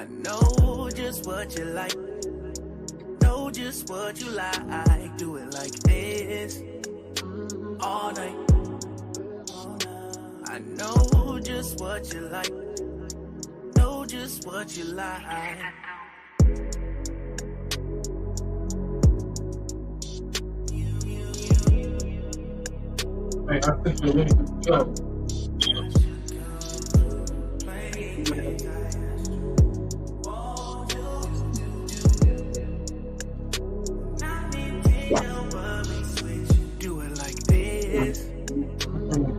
I know just what you like, know just what you like. Do it like this all night. I know just what you like, know just what you like. Hey, I think you're ready to go. Do it like this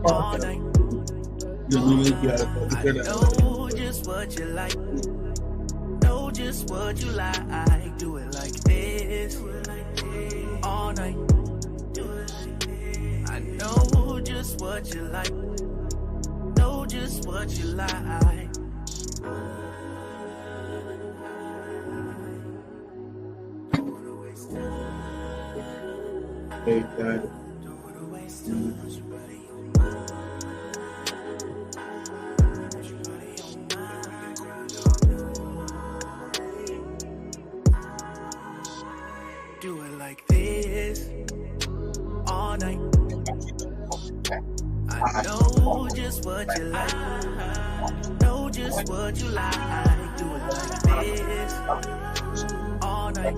all night. You really gotta I figure that out. know just what you like, know just what you like. Do it like this all night. I know just what you like, know just what you like. Hey, God. Do it like this all night. I know just what you like, know just what you like. Do it like this all night.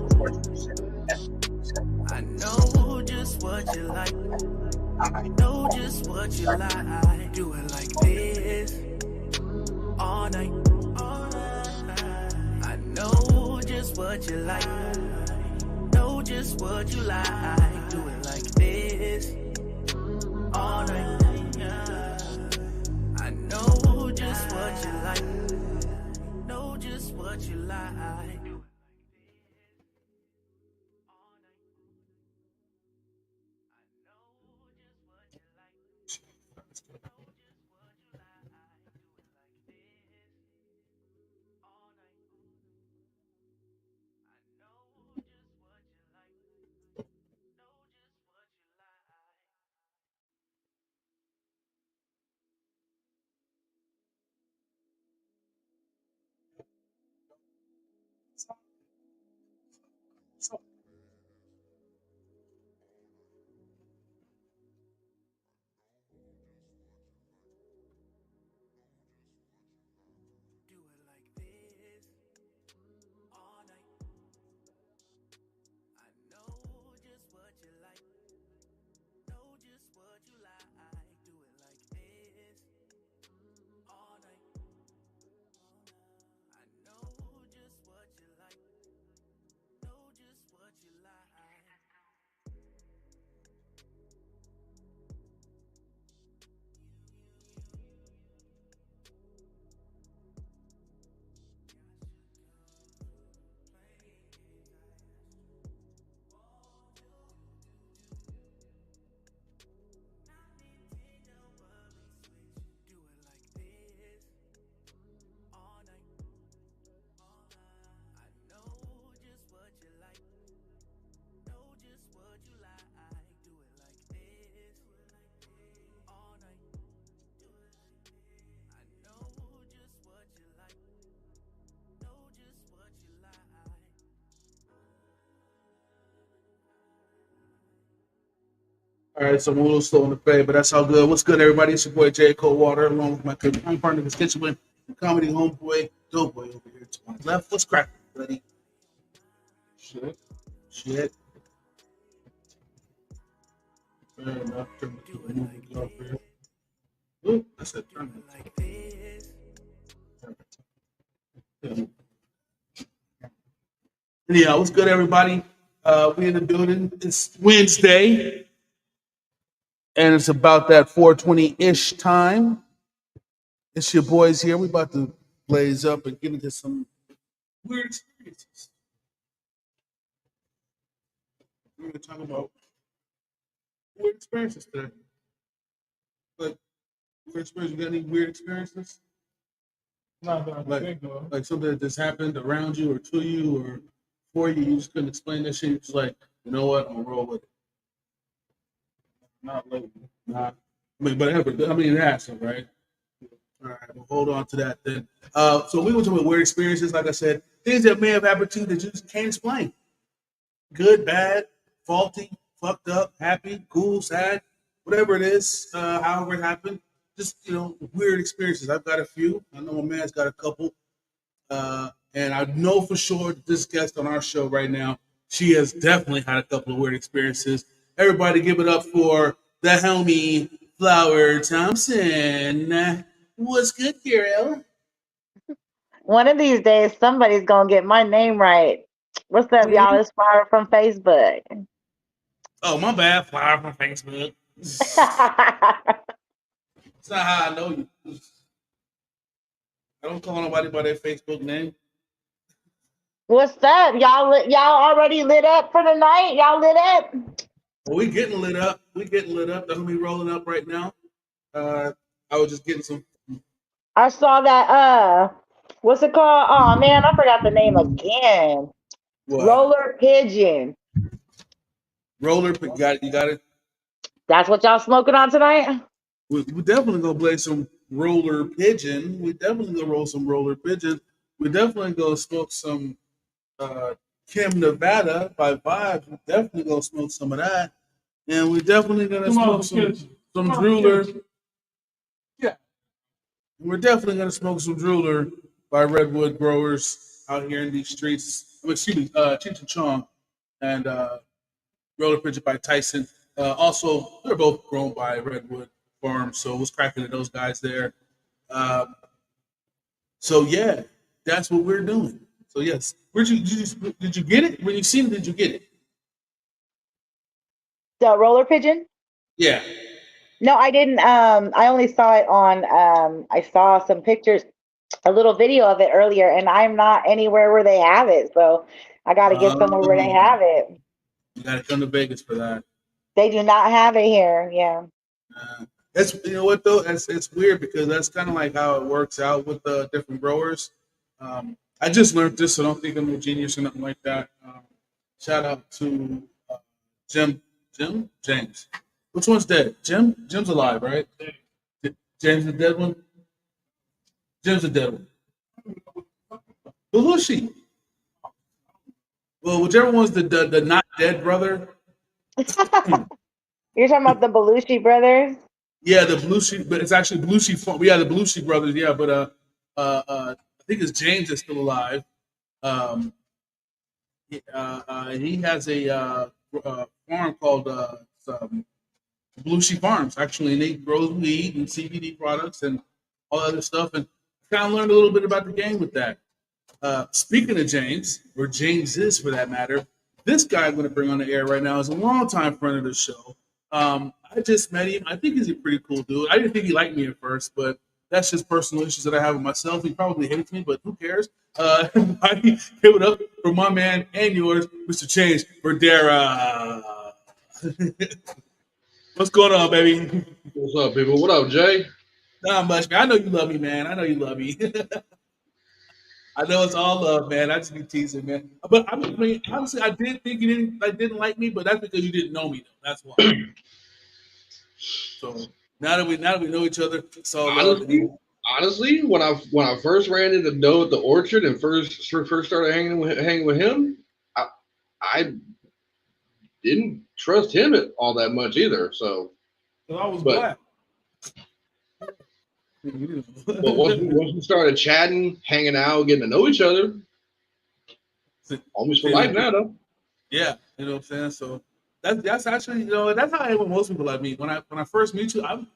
I know just what you like, know just what you like. Do it like this all night. I know just what you like, know just what you like. Do it like this all night. I know just what you like, know just what you like. Do it like this all night. I know just what you like, know just what you like. Do it like this all night. I know just what you like, know just what you like. Do it like this all night. I know just what you like, know just what you like. Do it like this all night. I know just what you like, know just what you like. All right, so I'm a little slow on the fade, but that's all good. What's good, everybody? It's your boy J. Coldwater, along with my partner, constituent, comedy homeboy, Doughboy over here to my left. What's cracking, buddy? Shit. Fair enough. Turn the movie off here. Ooh, that's a turn. Like this. Yeah, what's good, everybody? We in the building. It's Wednesday, and it's about that 4:20-ish time. It's your boys here. We about to blaze up and get into some weird experiences. We're gonna talk about weird experiences today. Like weird experiences. You got any weird experiences? Not that I can Like, think of. like something that just happened around you or to you or for you. You just couldn't explain that shit. You're just like, you know what? I'm gonna roll with it. Not lately. Nah. I mean, but ever. I mean, it has to, right? All right, we'll hold on to that then. So we were talking about weird experiences, like I said, things that may have happened to you that you just can't explain. Good, bad, faulty, fucked up, happy, cool, sad, whatever it is, however it happened. Just weird experiences. I've got a few. I know my man's got a couple. And I know for sure that this guest on our show right now, she has definitely had a couple of weird experiences. Everybody give it up for the homie Flower Thompson. What's good, Carol? One of these days, somebody's gonna get my name right. What's up, y'all? It's Flower from Facebook. Oh, my bad. Flower from Facebook. It's not how I know you. I don't call nobody by their Facebook name. What's up, y'all? Y'all already lit up for the night? Y'all lit up? Well, we getting lit up. We getting lit up. That's me rolling up right now. I was just getting some. I saw that. What's it called? Oh man, I forgot the name again. What? Roller Pigeon. Roller. Got it. You got it. That's what y'all smoking on tonight? We definitely gonna play some Roller Pigeon. We definitely gonna roll some Roller Pigeon. We definitely gonna smoke some Kim Nevada by Vibes. We definitely gonna smoke some of that, and we definitely gonna smoke some Drooler. Yeah, we're definitely gonna smoke some Drooler by Redwood Growers out here in these streets. Excuse me, Cheech and Chong, and Roller Pigeon by Tyson. Also, they're both grown by Redwood Farm, so it was cracking to those guys there. So yeah, that's what we're doing. So yes, did you get it? When you seen it, did you get it? The Roller Pigeon? Yeah. No, I didn't. I only saw it on. I saw some pictures, a little video of it earlier, and I'm not anywhere where they have it, so I got to get somewhere where they have it. You got to come to Vegas for that. They do not have it here. Yeah. It's what though. It's weird because that's kind of like how it works out with the different growers. I just learned this, so don't think I'm a genius or nothing like that. Shout out to James. Which one's dead? Jim's alive, right? James the dead one. Jim's the dead one. Who was she? Well, whichever one's the not dead brother. You're talking about the Belushi brothers? Yeah, the Belushi, but it's actually Belushi. Yeah, the Belushi brothers. Yeah, but I think it's James that's still alive. He has a farm called Belushi Farms, actually, and he grows weed and CBD products and all other stuff. And kind of learned a little bit about the game with that. Speaking of James, or James is for that matter, this guy I'm going to bring on the air right now is a longtime friend of the show. I just met him. I think he's a pretty cool dude. I didn't think he liked me at first, but that's just personal issues that I have with myself. He probably hates me, but who cares? Give it up for my man and yours, Mr. Change Verdera. What's going on, baby? What's up, people? What up, Jay? Not much, man. I know you love me, man. I know you love me. I know it's all love, man. I just be teasing, man. But I mean, honestly, I did think you didn't like me, but that's because you didn't know me, though. That's why. So now that we know each other, so honestly, when I first ran into Doe at the orchard and first started hanging with him, I didn't trust him all that much either. So I was black. But once we started chatting, hanging out, getting to know each other, almost for life now, though. Yeah, you know what I'm saying. So that's actually that's how I am with most people I meet. When I first meet you, I'm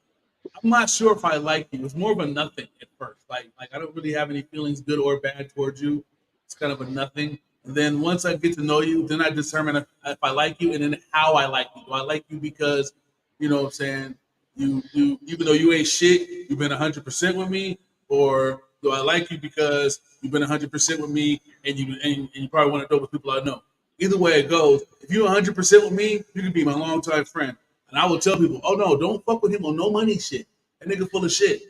not sure if I like you. It's more of a nothing at first. Like I don't really have any feelings, good or bad, towards you. It's kind of a nothing. And then once I get to know you, then I determine if I like you and then how I like you. Do I like you because, you know what I'm saying, you even though you ain't shit, you've been 100% with me, or do I like you because you've been 100% with me and you probably want to know with people I know. Either way it goes, if you're 100% with me, you can be my longtime friend. And I will tell people, oh no, don't fuck with him on no money shit. That nigga full of shit.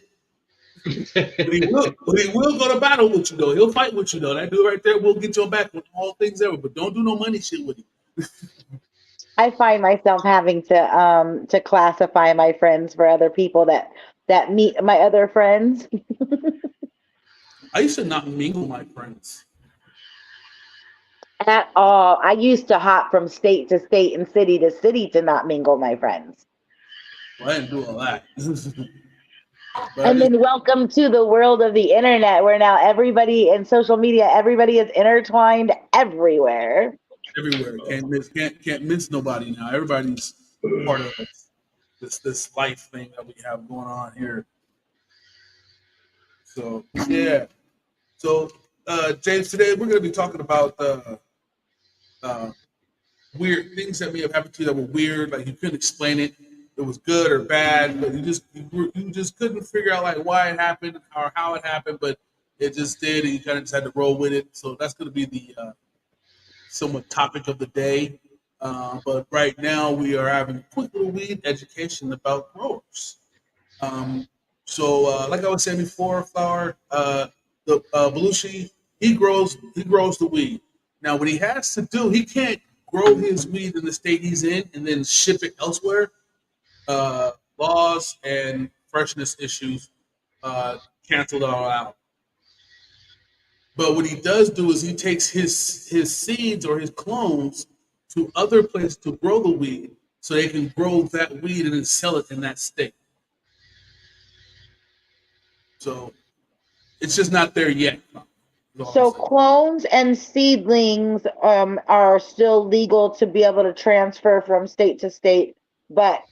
But he will go to battle with you though. He'll fight with you though. That dude right there will get your back with all things ever. But don't do no money shit with him. I find myself having to classify my friends for other people that that meet my other friends I used to not mingle my friends. at all. I used to hop from state to state and city to city to not mingle my friends. Well, I didn't do all that. But I And just then welcome to the world of the internet where now everybody in social media, everybody is intertwined everywhere. everywhere. Can't miss nobody now. Everybody's part of this life thing that we have going on here. So yeah. So James, today we're gonna be talking about uh, weird things that may have happened to you that were weird, like you couldn't explain it. It was good or bad, but you just couldn't figure out like why it happened or how it happened, but it just did, and you kind of just had to roll with it. So that's going to be the somewhat topic of the day. But right now we are having a quick little weed education about growers. Um, like I was saying before, Flower, the Belushi, he grows the weed. Now, what he has to do, he can't grow his weed in the state he's in and then ship it elsewhere. Laws and freshness issues cancel it all out. But what he does do is he takes his seeds or his clones to other places to grow the weed, so they can grow that weed and then sell it in that state. So it's just not there yet. Is all I'm So saying. clones and seedlings are still legal to be able to transfer from state to state, but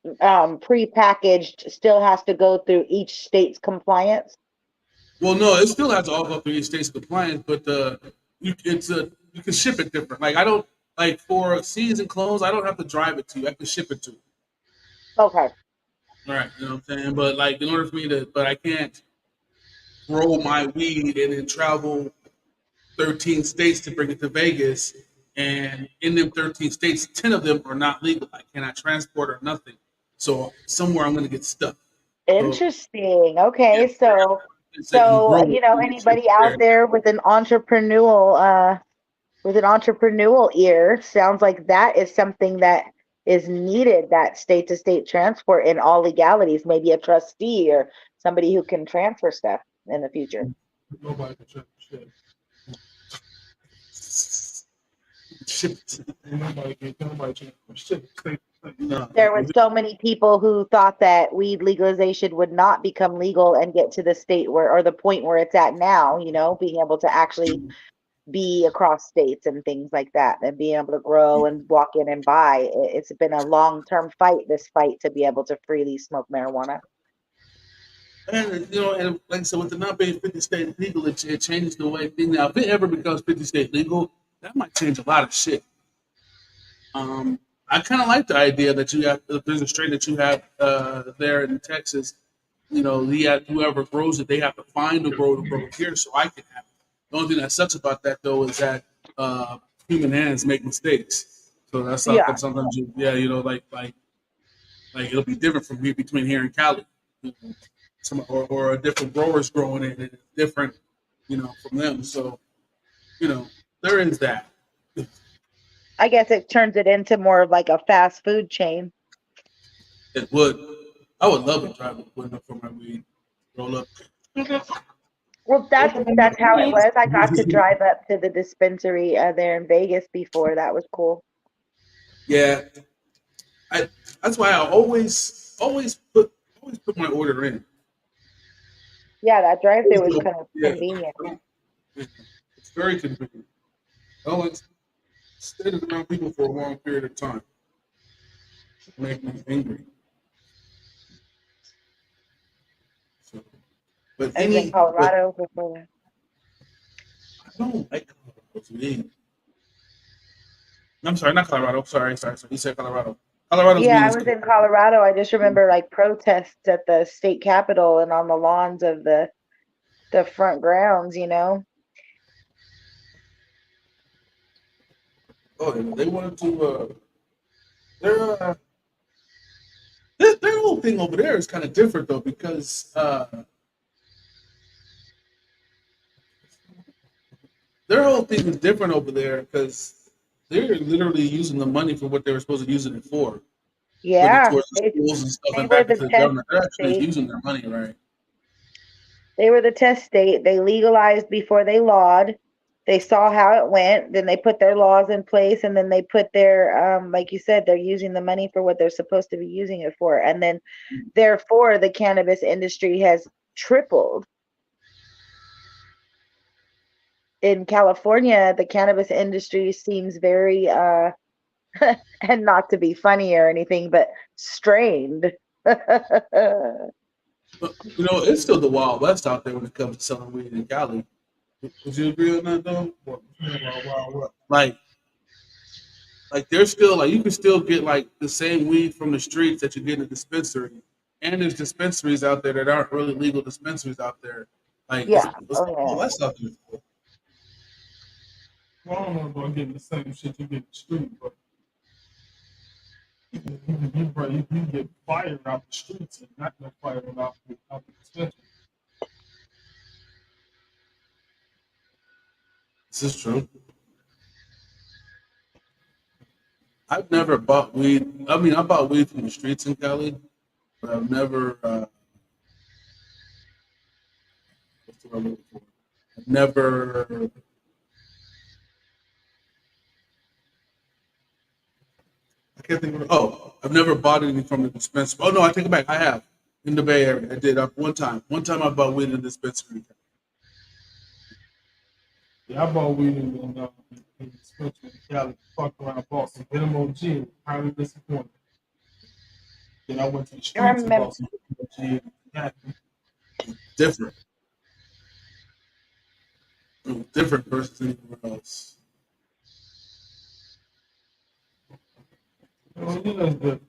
prepackaged still has to go through each state's compliance. Well, no, it still has to all go through each state's compliance, but you can ship it different. Like I don't like for seeds and clones, I don't have to drive it to you. I can ship it to you. Okay. All right, you know what I'm saying? But like in order for me to, but I can't grow my weed and then travel 13 states to bring it to Vegas. And in them 13 states, 10 of them are not legal. I cannot transport or nothing. So somewhere I'm going to get stuck. So Interesting. yeah, Okay. So it's that can so grow you it know and get shipped anybody out there. there with an entrepreneurial ear, sounds like that is something that is needed, that state to state transport in all legalities, maybe a trustee or somebody who can transfer stuff in the future. Nobody can check shit. Ship it. Nobody check shit. No. There was so many people who thought that weed legalization would not become legal and get to the state where, or the point where it's at now, being able to actually be across states and things like that and being able to grow and walk in and buy. It's been a long-term fight, this fight to be able to freely smoke marijuana. And like I said, with the not being 50 state legal, it changes the way things. Now, if it ever becomes 50 state legal, that might change a lot of shit. I kind of like the idea that you have, if there's a strain that you have there in Texas, whoever grows it, they have to find a grower to grow it here so I can have it. The only thing that sucks about that, though, is that human hands make mistakes. So that's something Yeah, sometimes like it'll be different from here between here and Cali. Or a different growers growing it and it's different, from them. So, there is that. I guess it turns it into more of like a fast food chain. It would. I would love to drive a window for my weed. Roll up. Well, that's how it was. I got to drive up to the dispensary there in Vegas before. That was cool. Yeah. That's why I always put my order in. Yeah, that drive through was So, kind of yeah. convenient. It's very convenient. I don't like standing around people for a long period of time. It makes me angry. So, but I was in Colorado before that. I don't like Colorado's weed. I'm sorry, not Colorado. Sorry. You said Colorado. Colorado's Yeah, weed I is was good. in Colorado. I just remember like protests at the state capitol and on the lawns of the front grounds. Oh, they wanted to. Their, uh, their whole thing over there is kind of different though because their whole thing is different over there because they're literally using the money for what they were supposed to use it for. put it Yeah, towards the schools and stuff they and were back the into the test government. They're actually state. using their money right. They were the test state. They legalized before they lawed. They saw how it went. Then they put their laws in place, and then they put their, like you said, they're using the money for what they're supposed to be using it for. And then, therefore, the cannabis industry has tripled. In California, the cannabis industry seems very, and not to be funny or anything, but strained. But, it's still the Wild West out there when it comes to selling weed in Cali. Would you agree on that, though? What? Like there's still like you can still get like the same weed from the streets that you get in a dispensary, and there's dispensaries out there that aren't really legal dispensaries out there. Like Yeah. it's Oh, the yeah. Wild West out there. Well, I don't know about getting the same shit you get in the street, but you can get fired out the streets and not no fire out the dispensary. This is true. I've never bought weed. I mean, I bought weed from the streets in Cali, but I've never. What's the word I'm looking for? I've never. I can't think of it. Oh, I've never bought anything from the dispensary. Oh no, I take it back. I have in the Bay Area. I did one time. One time I bought weed in the dispensary. Yeah, I bought weed in the dispensary in Cali, fucked around Boston, hit him on G, highly disappointed. Then I went to the I streets and remember. bought some G. Different. Different versus anywhere else. Well, it's different.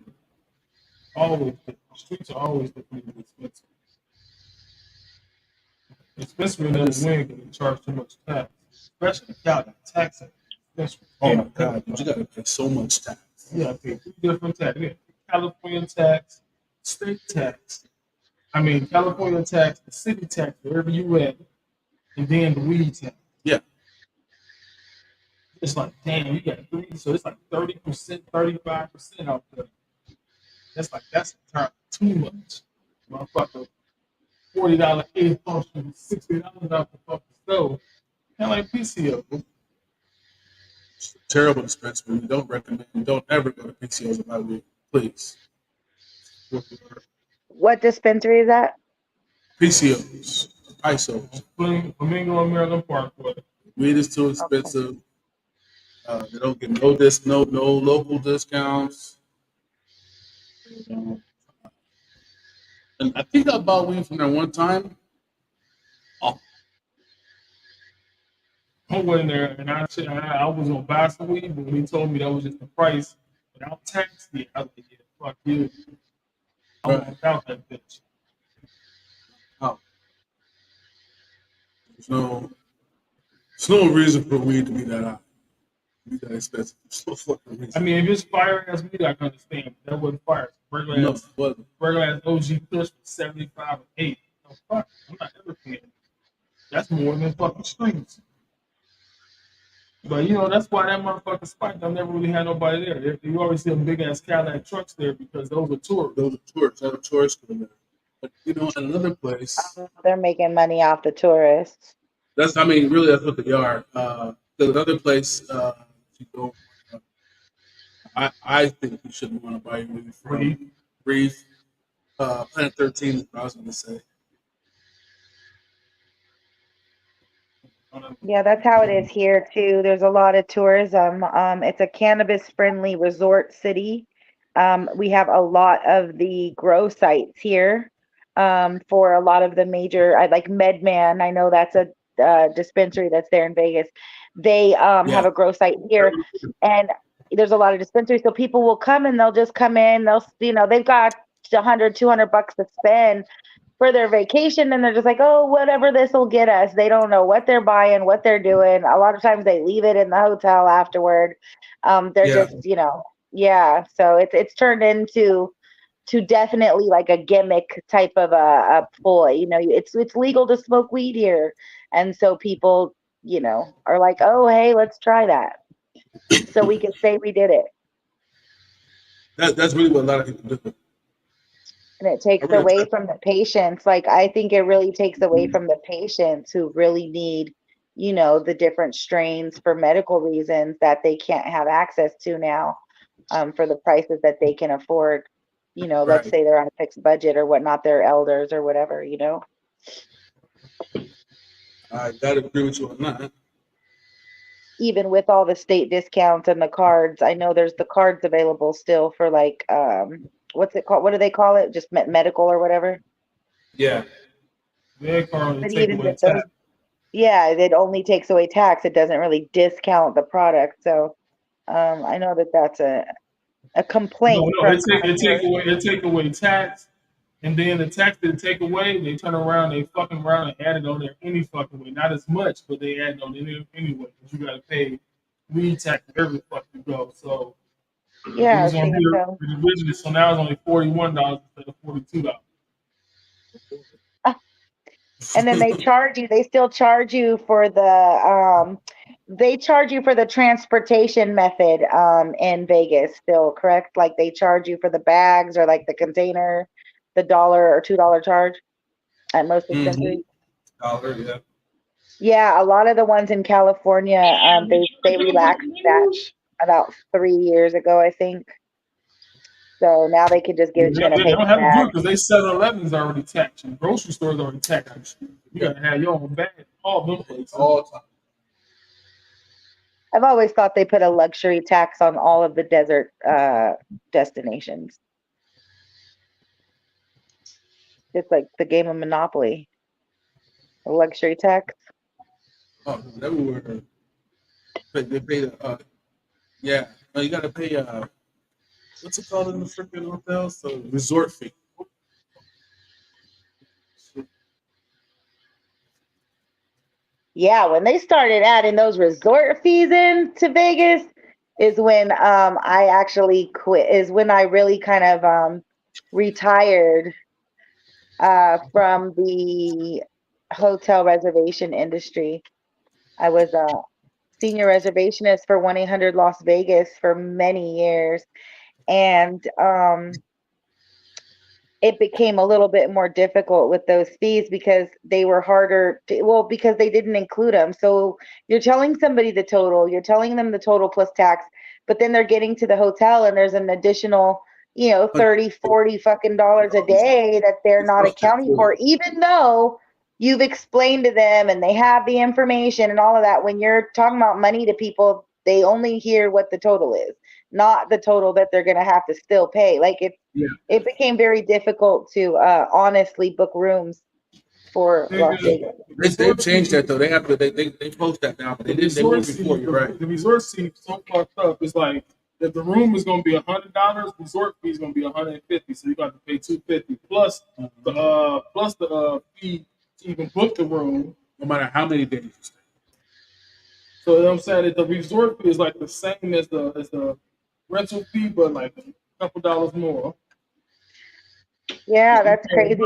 Always different. The streets are always different than the dispensary. The dispensary never win because they charge too much tax, especially in Cali. Taxing dispensary. Oh my God, but you got to pay so much tax. Yeah, I pay 3 different taxes. Yeah, California tax, state tax. I mean, California tax, the city tax, wherever you at, and then the weed tax. Yeah. It's like, damn, you got 3, so it's like 30%, 35% out there. That's too much. Motherfucker, $40 eight function, $60 out the fucking stove. Kind of like PCO. It's a terrible dispensary. We don't recommend. Don't ever go to PCOs and buy weed, please. What dispensary is that? PCOs, ISOs. Flamingo American Parkway. Weed is too expensive. They don't get no local discounts. And I think I bought weed from there one time. Oh, I went there and I was gonna buy some weed, but when he told me that was just the price without tax, I was like, yeah, fuck you. I right. want without that bitch. Oh. There's no reason for weed to be that high. Be that expensive. There's no fucking reason. I mean, if it's fire ass weed, I can understand. But that wasn't fire. Regular ass OG Kush was 75 and 8. So fuck, I'm not ever paying. That's more than fucking streets. But that's why that motherfucker spiked. I never really had nobody there. You always see them big ass Cadillac trucks there because those are tourists. Those are tourists coming there. But in another place, They're making money off the tourists. really that's what they are. There's another place you go. I think you shouldn't want to buy your weed from Reef. Planet 13 is what I was going to say. Yeah, that's how it is here too. There's a lot of tourism. It's a cannabis-friendly resort city. We have a lot of the grow sites here. For a lot of the major, like MedMan. I know that's a dispensary that's there in Vegas. They have a grow site here, and there's a lot of dispensaries. So people will come and they'll just come in. They've got $100, $200 to spend for their vacation, and they're just like, oh, whatever this will get us. They don't know what they're buying, what they're doing. A lot of times they leave it in the hotel afterward. They're just, yeah. So it's turned into definitely like a gimmick type of a ploy. It's legal to smoke weed here, and so people, are like, oh, hey, let's try that, so we can say we did it. That's really what a lot of people do. And it takes I really away try. from the patients. Like, I think it really takes away from the patients who really need, the different strains for medical reasons that they can't have access to now, for the prices that they can afford. Let's Right. say they're on a fixed budget or whatnot, they're elders or whatever. I gotta agree with you on that. Even with all the state discounts and the cards, I know there's the cards available still for like, what's it called? What do they call it? Just medical or whatever. Yeah. Their car only But take even away with those, tax. yeah, it only takes away tax. It doesn't really discount the product. So, I know that that's a No, complaint no, from kind of they take away tax, and then the tax they take away, they turn around, they fucking around and add it on there any fucking way. Not as much, but they add it on anyway. Because you gotta pay weed tax wherever the fuck you go. So it yeah. was on See, here so originally, so now it's only $41 instead of $42. and then they still charge you for they charge you for the transportation method in Vegas still, correct? Like they charge you for the bags or like the container, the $1 or $2 charge at most Mm-hmm. dispensaries. Dollar, yeah. Yeah, a lot of the ones in California, they relaxed that about 3 years ago, I think. So now they can just give it to you in a They paper don't have to do bag. it because they 7-Eleven's already taxed. And grocery stores already taxed. You gotta have your own bag. All them places. All the time. I've always thought they put a luxury tax on all of the desert destinations. It's like the game of Monopoly, a luxury tax. Oh, everywhere. They pay the yeah. No, you gotta pay what's it called in the freaking hotel? So resort fee. Yeah, when they started adding those resort fees into Vegas is when I actually quit. Is when I really kind of retired from the hotel reservation industry. I was a senior reservationist for 1-800 Las Vegas for many years, and it became a little bit more difficult with those fees because they were harder well, because they didn't include them. So you're telling somebody the total, you're telling them the total plus tax, but then they're getting to the hotel and there's an additional, 30, 40 fucking dollars a day that they're not accounting for, even though you've explained to them and they have the information and all of that. When you're talking about money to people, they only hear what the total is, not the total that they're going to have to still pay. Like Yeah. it became very difficult to honestly book rooms for Las Vegas. They've changed that though. They have to they post that now, but they didn't they were before, you're right. The resort fee so fucked up. It's like if the room is gonna be $100, resort fee is gonna be $150. So you got to pay $250 plus the fee to even book the room, No matter how many days you stay. So you know what I'm saying that the resort fee is like the same as the rental fee, but like a couple dollars more. Yeah, that's crazy.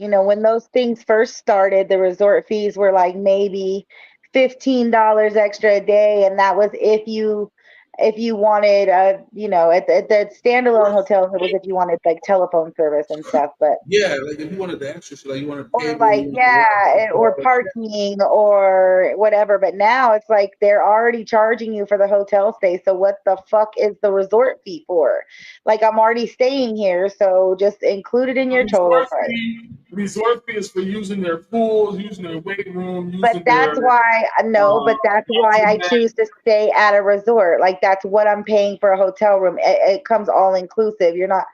And when those things first started, the resort fees were like maybe $15 extra a day, and that was if you wanted at the standalone hotels, it was if you wanted like telephone service and stuff. But yeah, like if you wanted the extra shit, like you wanted or cable, like or parking or whatever. But now it's like they're already charging you for the hotel stay. So what the fuck is the resort fee for? Like I'm already staying here, so just include it in your total price. Resort fee is for using their pools, using their weight room, using But that's why I choose to stay at a resort. Like that's what I'm paying for a hotel room. It comes all inclusive. You're not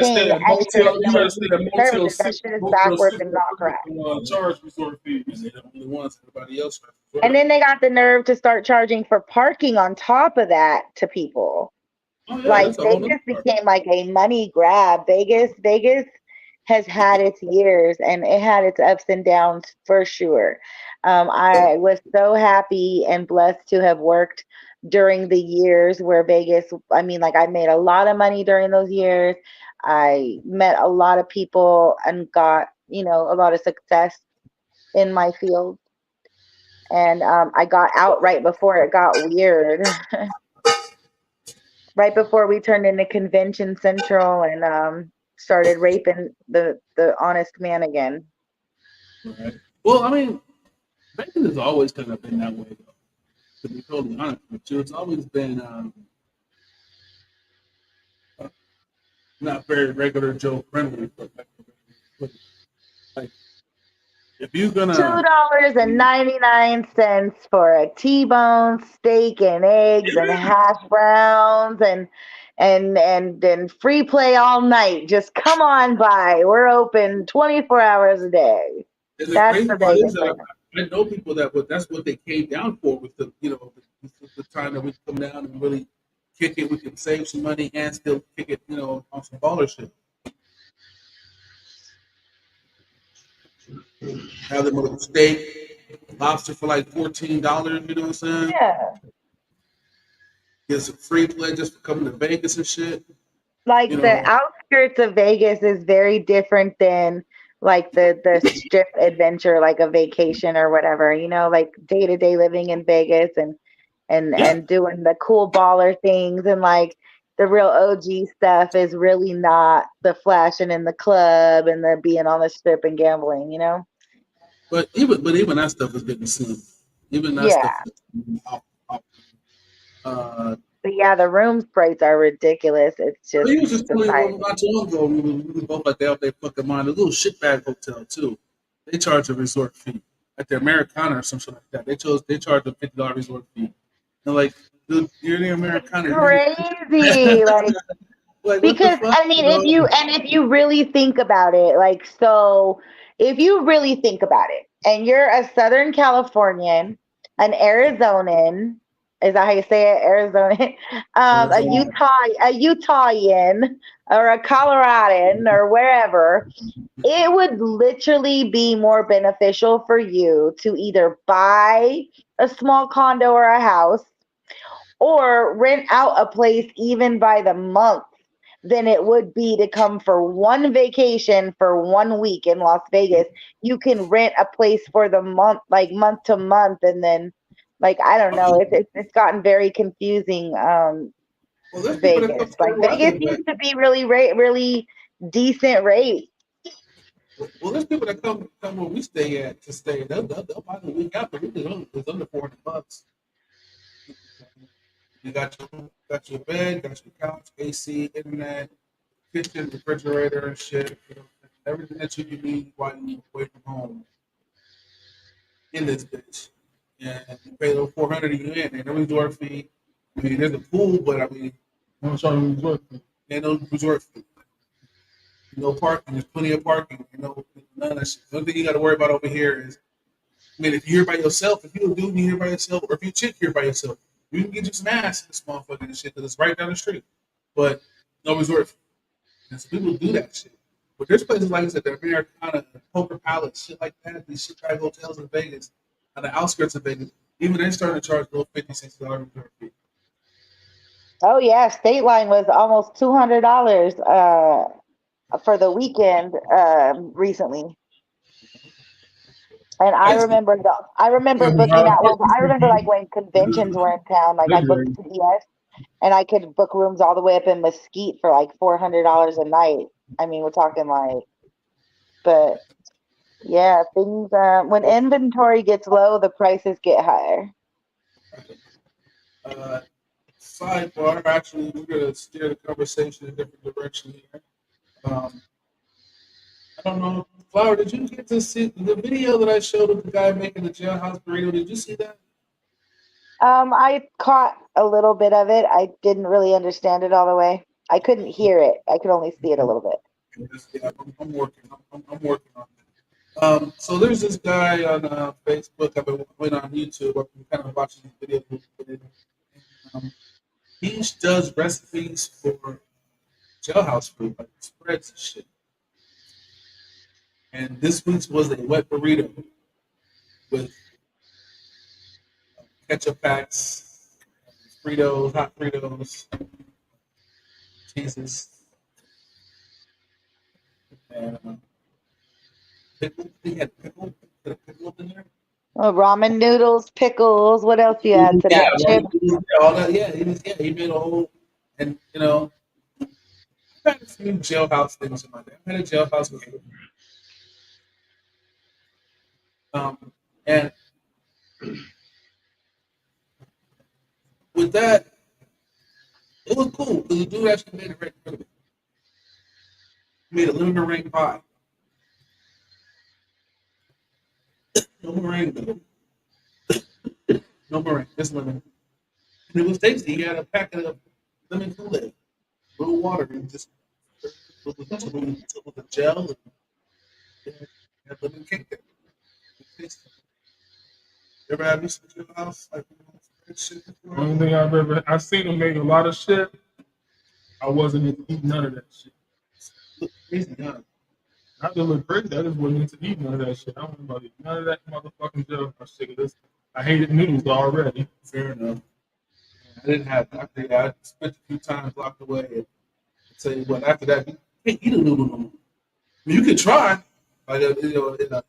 paying extra to come and use the services. That shit is backwards and not correct. Charge resort fees. They're the only ones. Everybody else. And then they got the nerve to start charging for parking on top of that to people. Oh, yeah, Like Vegas became like a money grab. Vegas has had its years and it had its ups and downs for sure. I was so happy and blessed to have worked during the years where Vegas, I mean, like I made a lot of money during those years. I met a lot of people and got, a lot of success in my field. And I got out right before it got weird. right before we turned into Convention Central and started raping the honest man again. Right. Well, I mean, Vegas has always kind of been that way, though. To be totally honest with you, it's always been not very regular Joe friendly, but like if you're gonna $2.99 for a T-bone steak and eggs and hash browns and free play all night. Just come on by. We're open 24 hours a day. and the That's crazy the part is Vegas that thing. I know people that would that's what they came down for with the the time that we come down and really kick it, we can save some money and still kick it, on some baller shit. Have them with a steak, lobster for like $14, you know what I'm saying? Yeah. Get some free play just for coming to Vegas and shit. Like You the know, outskirts of Vegas is very different than like the strip adventure, like a vacation or whatever, like day-to-day living in Vegas yeah. and doing the cool baller things and like the real OG stuff is really not the flashing in the club and the being on the strip and gambling. But even that stuff is getting slim. Even that Yeah. stuff is off, off. Uh, But yeah, the room rates are ridiculous. It's just he was just telling me society. not too long ago, we were both like they out there fucking mind. A little shitbag hotel too. They charge a resort fee. Like the Americana or something like that. They charge a $50 resort fee. And like, dude, you're the Americana. Crazy. Like Like what the because fuck? I mean if you really think about it, like so if you really think about it and you're a Southern Californian, an Arizonan, is that how you say it? Arizona, Arizona. a Utahian or a Coloradan or wherever, it would literally be more beneficial for you to either buy a small condo or a house or rent out a place even by the month than it would be to come for one vacation for 1 week in Las Vegas. You can rent a place for the month, like month to month, and then, like I don't know, it's gotten very confusing. Well, there's people that come Vegas, like from where I Vegas live at. used to be really decent rate. Well, there's people that come where we stay at to stay. They'll buy the week out. The week is under $400. You got your bed, got your couch, AC, internet, kitchen, refrigerator, and shit. Everything that you need while you away from home in this bitch. And you pay a little $400 you in, and no resort fee. I mean, there's a pool, but I mean, I'm sorry, resort fee. there's no resort fee. No parking. There's plenty of parking. None of that shit. The only thing you got to worry about over here is, I mean, if you're here by yourself, if you're a dude here by yourself, or if you're a chick here by yourself, you can get you some ass in this motherfucker and shit because it's right down the street. But no resort fee. And so people do that shit. But there's places like I said, the Americana, Poker Palace, shit like that, these shit bag hotels in Vegas, on the outskirts of Vegas, even they're starting to charge little $50, $60 resort fee. Oh yeah, State Line was almost $200 for the weekend recently. And I remember booking at one. I remember like when conventions were in town, like I booked CES, and I could book rooms all the way up in Mesquite for like $400 a night. I mean, we're talking like, but yeah, things when inventory gets low, the prices get higher. Sidebar, actually, we're going to steer the conversation in a different direction here. I don't know, Flower, did you get to see the video that I showed of the guy making the jailhouse burrito? Did you see that? I caught a little bit of it. I didn't really understand it all the way. I couldn't hear it. I could only see it a little bit. Yeah, I'm working. I'm working on it. So there's this guy on Facebook. I've been on YouTube. I've been kind of watching these videos. He does recipes for jailhouse food, like spreads and shit. And this week's was a wet burrito with ketchup packs, Fritos, hot Fritos, cheeses, and pickle. He had pickle. Put a pickle up in there. Oh, ramen noodles, pickles. What else you add to that? Chips. All that. Yeah, he made a whole. And you know, I've had a few jailhouse things in my day. I had a jailhouse game. And with that, it was cool because the dude actually made a ring. Made a lemon meringue pie. No meringue, though. No meringue, just lemon. And it was tasty. He had a packet of lemon Kool-Aid, a little water, and just with the gel and had lemon cake. It was tasty. You ever had this at your house? Like, shit before? Only thing I've seen him make a lot of shit. I wasn't into eating none of that shit. Look crazy, huh? Not to look crazy, I just wasn't into eating none of that shit. I don't know about eating none of that motherfucking jail shit. I hated noodles already. Fair enough. I didn't have. I spent a few times locked away. And I tell you what, after that, you can't eat a noodle no more. I mean, you can try, like you know, in a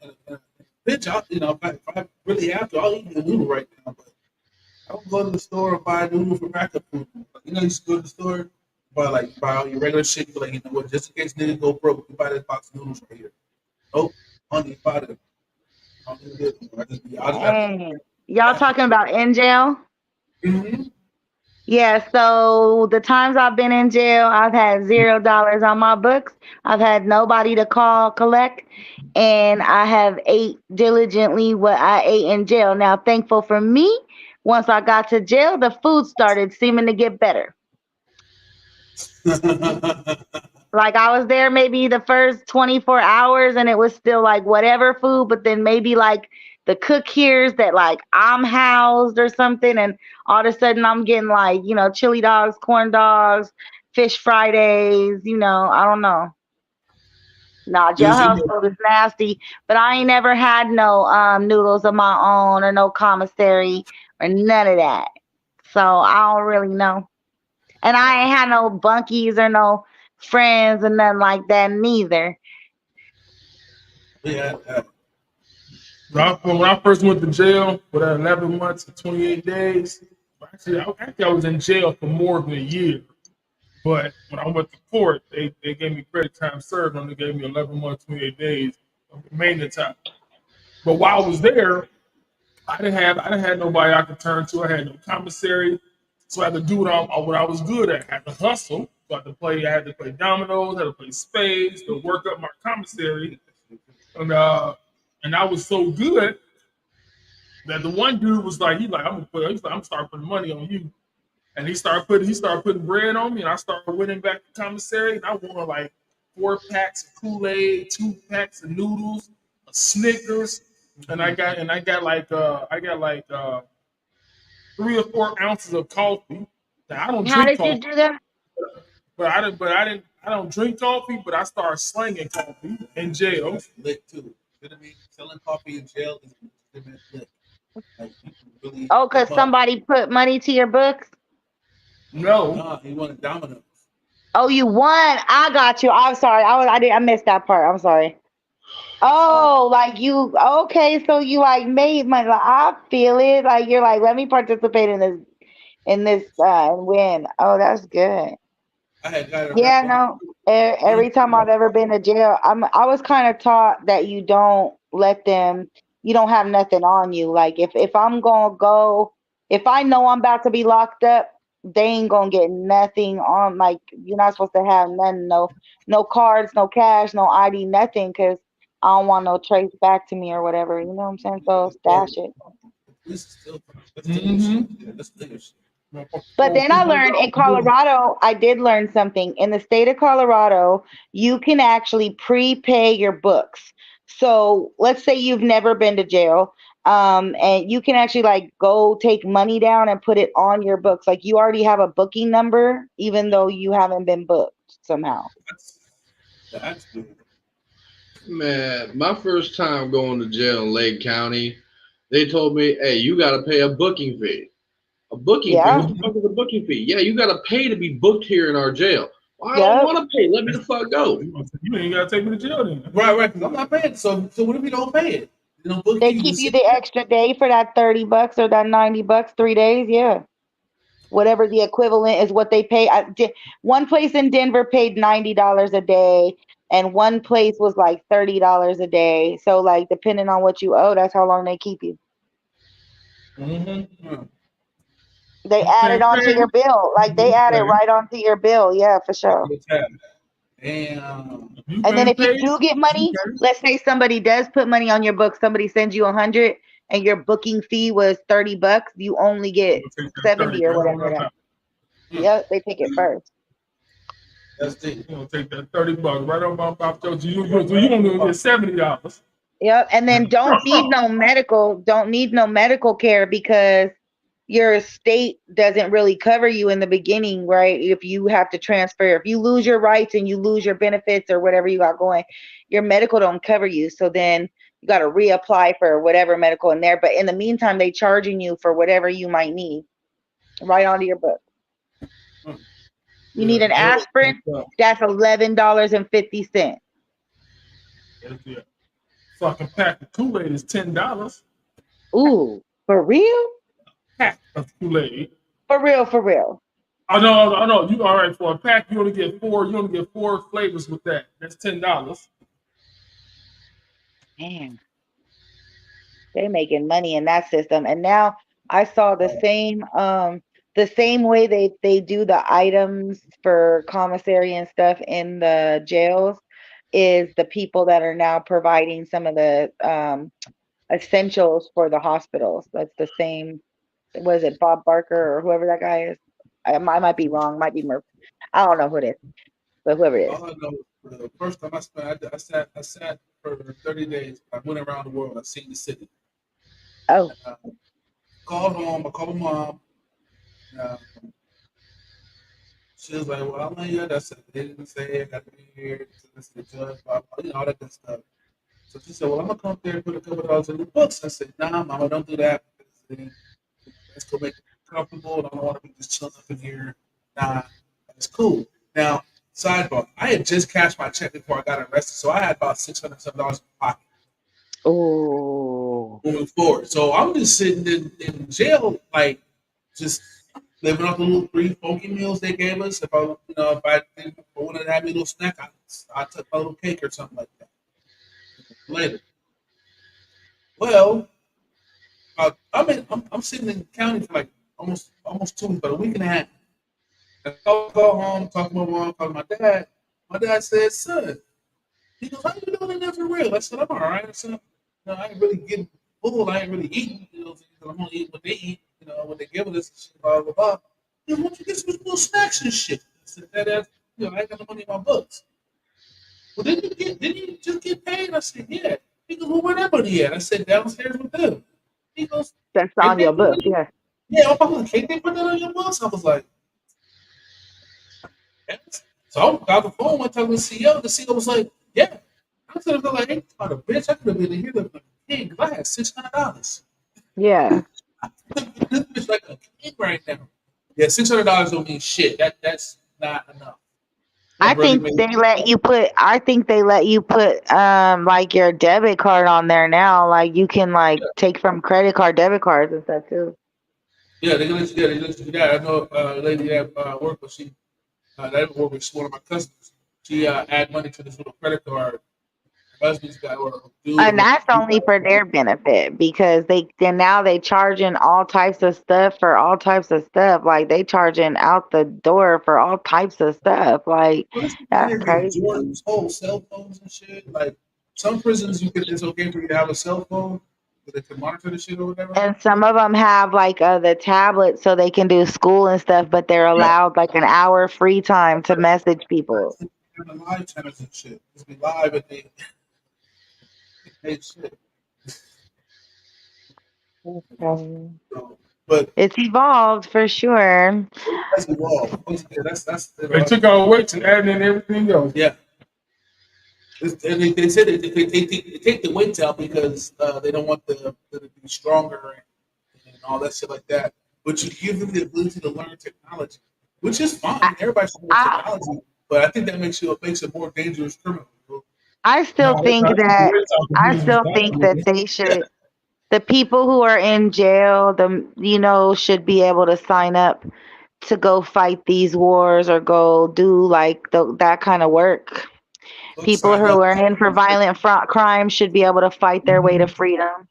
pinch. You know, if I really have to, I'll eat a noodle right now. But I don't go to the store and buy a noodle for backup food. Like, you know, you just go to the store, buy all your regular shit. You're like, you know what, just in case niggas go broke, you buy this box of noodles right here. Oh, honey, buy them. I don't do it. Dang. Y'all talking about in jail? Mm-hmm. Yeah, so the times I've been in jail, I've had $0 on my books. I've had nobody to call, collect, and I have ate diligently what I ate in jail. Now, thankful for me, once I got to jail, the food started seeming to get better. Like I was there maybe the first 24 hours and it was still like whatever food, but then maybe like the cook hears that like I'm housed or something, and all of a sudden I'm getting like, you know, chili dogs, corn dogs, fish Fridays, you know, I don't know. Nah, jailhouse food is nasty, but I ain't never had no noodles of my own or no commissary or none of that. So I don't really know. And I ain't had no bunkies or no friends or nothing like that neither. Yeah. When I first went to jail for that 11 months and 28 days, actually I was in jail for more than a year. But when I went to court, they gave me credit time served and they gave me 11 months, 28 days of maintenance time. But while I was there, I didn't have nobody I could turn to. I had no commissary. So I had to do what I was good at. I had to hustle. So I had to play dominoes, I had to play spades to work up my commissary. And I was so good that the one dude was like, I'm gonna start putting money on you. And he started putting bread on me, and I started winning back the commissary, and I won like 4 packs of Kool-Aid, 2 packs of noodles, a Snickers, and I got like 3 or 4 ounces of coffee. Now, I don't How drink did you coffee, do that? I don't drink coffee, but I started slinging coffee in jail. That's lit too. You know what I mean? Selling coffee in jail is lit. Like, really, Oh, because somebody put money to your books? No. He wanted dominoes. Oh, you won. I got you. I'm sorry. I missed that part. I'm sorry. Oh, like you, okay, so you like made money. Like, I feel it. Like you're like, let me participate in this and win. Oh, that's good. I had got Yeah, no. Every time I've ever been to jail, I was kind of taught that you don't have nothing on you. Like if I'm gonna go, if I know I'm about to be locked up, they ain't gonna get nothing on. Like you're not supposed to have nothing, no cards, no cash, no ID, nothing, because I don't want no trace back to me or whatever. You know what I'm saying? So stash it. That's leadership. But then I learned in Colorado, I did learn something. In the state of Colorado, you can actually prepay your books. So let's say you've never been to jail, and you can actually like go take money down and put it on your books. Like you already have a booking number, even though you haven't been booked somehow. That's good. Man, my first time going to jail in Lake County, they told me, hey, you got to pay a booking fee. A booking fee? What the fuck is a booking fee? Yeah, you got to pay to be booked here in our jail. Well, I don't want to pay. Let me the fuck go. You ain't got to take me to jail then. Right, because I'm not paying. So what if you don't pay it? They keep you the extra day for that $30 or that $90, 3 days, yeah. whatever the equivalent is, what they pay. One place in Denver paid $90 a day, and one place was like $30 a day. So like depending on what you owe, that's how long they keep you. Mm-hmm. They add it onto your bill. Like they add it right onto your bill. Yeah, for sure. Damn. And then if you do get money, let's say somebody does put money on your book, somebody sends you 100 and your booking fee was $30, you only get 70 or whatever. Yep, they take it first. That's it. You gonna take that $30 right on my mouth. You gonna get $70. Yep, and then don't need no medical care because your state doesn't really cover you in the beginning, right? If you have to transfer, if you lose your rights and you lose your benefits or whatever you got going, your medical don't cover you. So then you got to reapply for whatever medical in there. But in the meantime, they charging you for whatever you might need right onto your book. You need an aspirin, that's $11.50. Fucking pack of Kool-Aid is $10. Ooh, for real? Pack of Kool-Aid. For real. I know. You all right for a pack? You only get four. You only get 4 flavors with that. That's $10. Man, they're making money in that system. And now I saw the same way they do the items for commissary and stuff in the jails is the people that are now providing some of the essentials for the hospitals. That's the same. Was it Bob Barker or whoever that guy is? I might be wrong. Might be Murphy. I don't know who it is, but whoever it is. All I know, the first time I sat for 30 days. I went around the world. I seen the city. Oh. Called home. I called my mom. She was like, "Well, I'm not here." That's it. They didn't say I got to be here. That's the judge. All that good stuff. So she said, "Well, I'm gonna come there and put a couple of dollars in the books." I said, "Nah, Mama, don't do that. Let's go make it comfortable. I don't want to be just chilling up in here. Nah, it's cool." Now, sidebar: I had just cashed my check before I got arrested, so I had about $607 in my pocket. Oh. Moving forward, so I'm just sitting in jail, like just living off the little 3 funky meals they gave us. If I wanted to have me a little snack, I took a little cake or something like that. Later. Well, I'm sitting in the county for like almost 2 weeks, about a week and a half. I go home, talk to my mom, talk to my dad. My dad said, "Son," he goes, "How you doing in there for real?" I said, "I'm all right." I said, "I ain't really getting full. I ain't really eating. I'm only eating what they eat. What they give us, blah blah blah." He goes, "Why don't you get some little snacks and shit?" I said, "Dad, I ain't got the money in my books." "Well, didn't you just get paid?" I said, "Yeah." He goes, "Well, where that money at?" I said, "Downstairs with them." He goes, "That's on your book, yeah." Yeah, I'm like, "Can't they put that on your books?" I was like, yes. So I got the phone, went talking to the CEO. The CEO was like, "Yeah." I said, "Like, hey, a bitch, I could have been in here like a king because I had $600. Yeah. This bitch like a king right now. Yeah, $600 don't mean shit. That's not enough. I think they let you put like your debit card on there now. Like you can take from credit card, debit cards and stuff too. Yeah, they let you do that. I know a lady that worked with that worked with one of my customers. She add money to this little credit card. Husband's got and that's only for their benefit because they charging all types of stuff for all types of stuff. Like they charging out the door for all types of stuff. Like that's crazy. Whole cell phones and shit. Like some prisons, it's okay for you to have a cell phone, but they can monitor the shit or whatever. And some of them have the tablet so they can do school and stuff, but they're allowed like an hour free time to message people. Live channels and shit. Just be live at the. Shit. But it's evolved for sure. That's evolved. They took our weights and added in everything else. Yeah. And they said they take the weights out because they don't want them to be stronger and all that shit like that. But you give them the ability to learn technology, which is fine. Everybody should learn technology, but I think that makes a more dangerous criminal. I still think that they should. The people who are in jail, should be able to sign up to go fight these wars or go do like that kind of work. Buck People signed who up. are in for violent crime should be able to fight their way to freedom.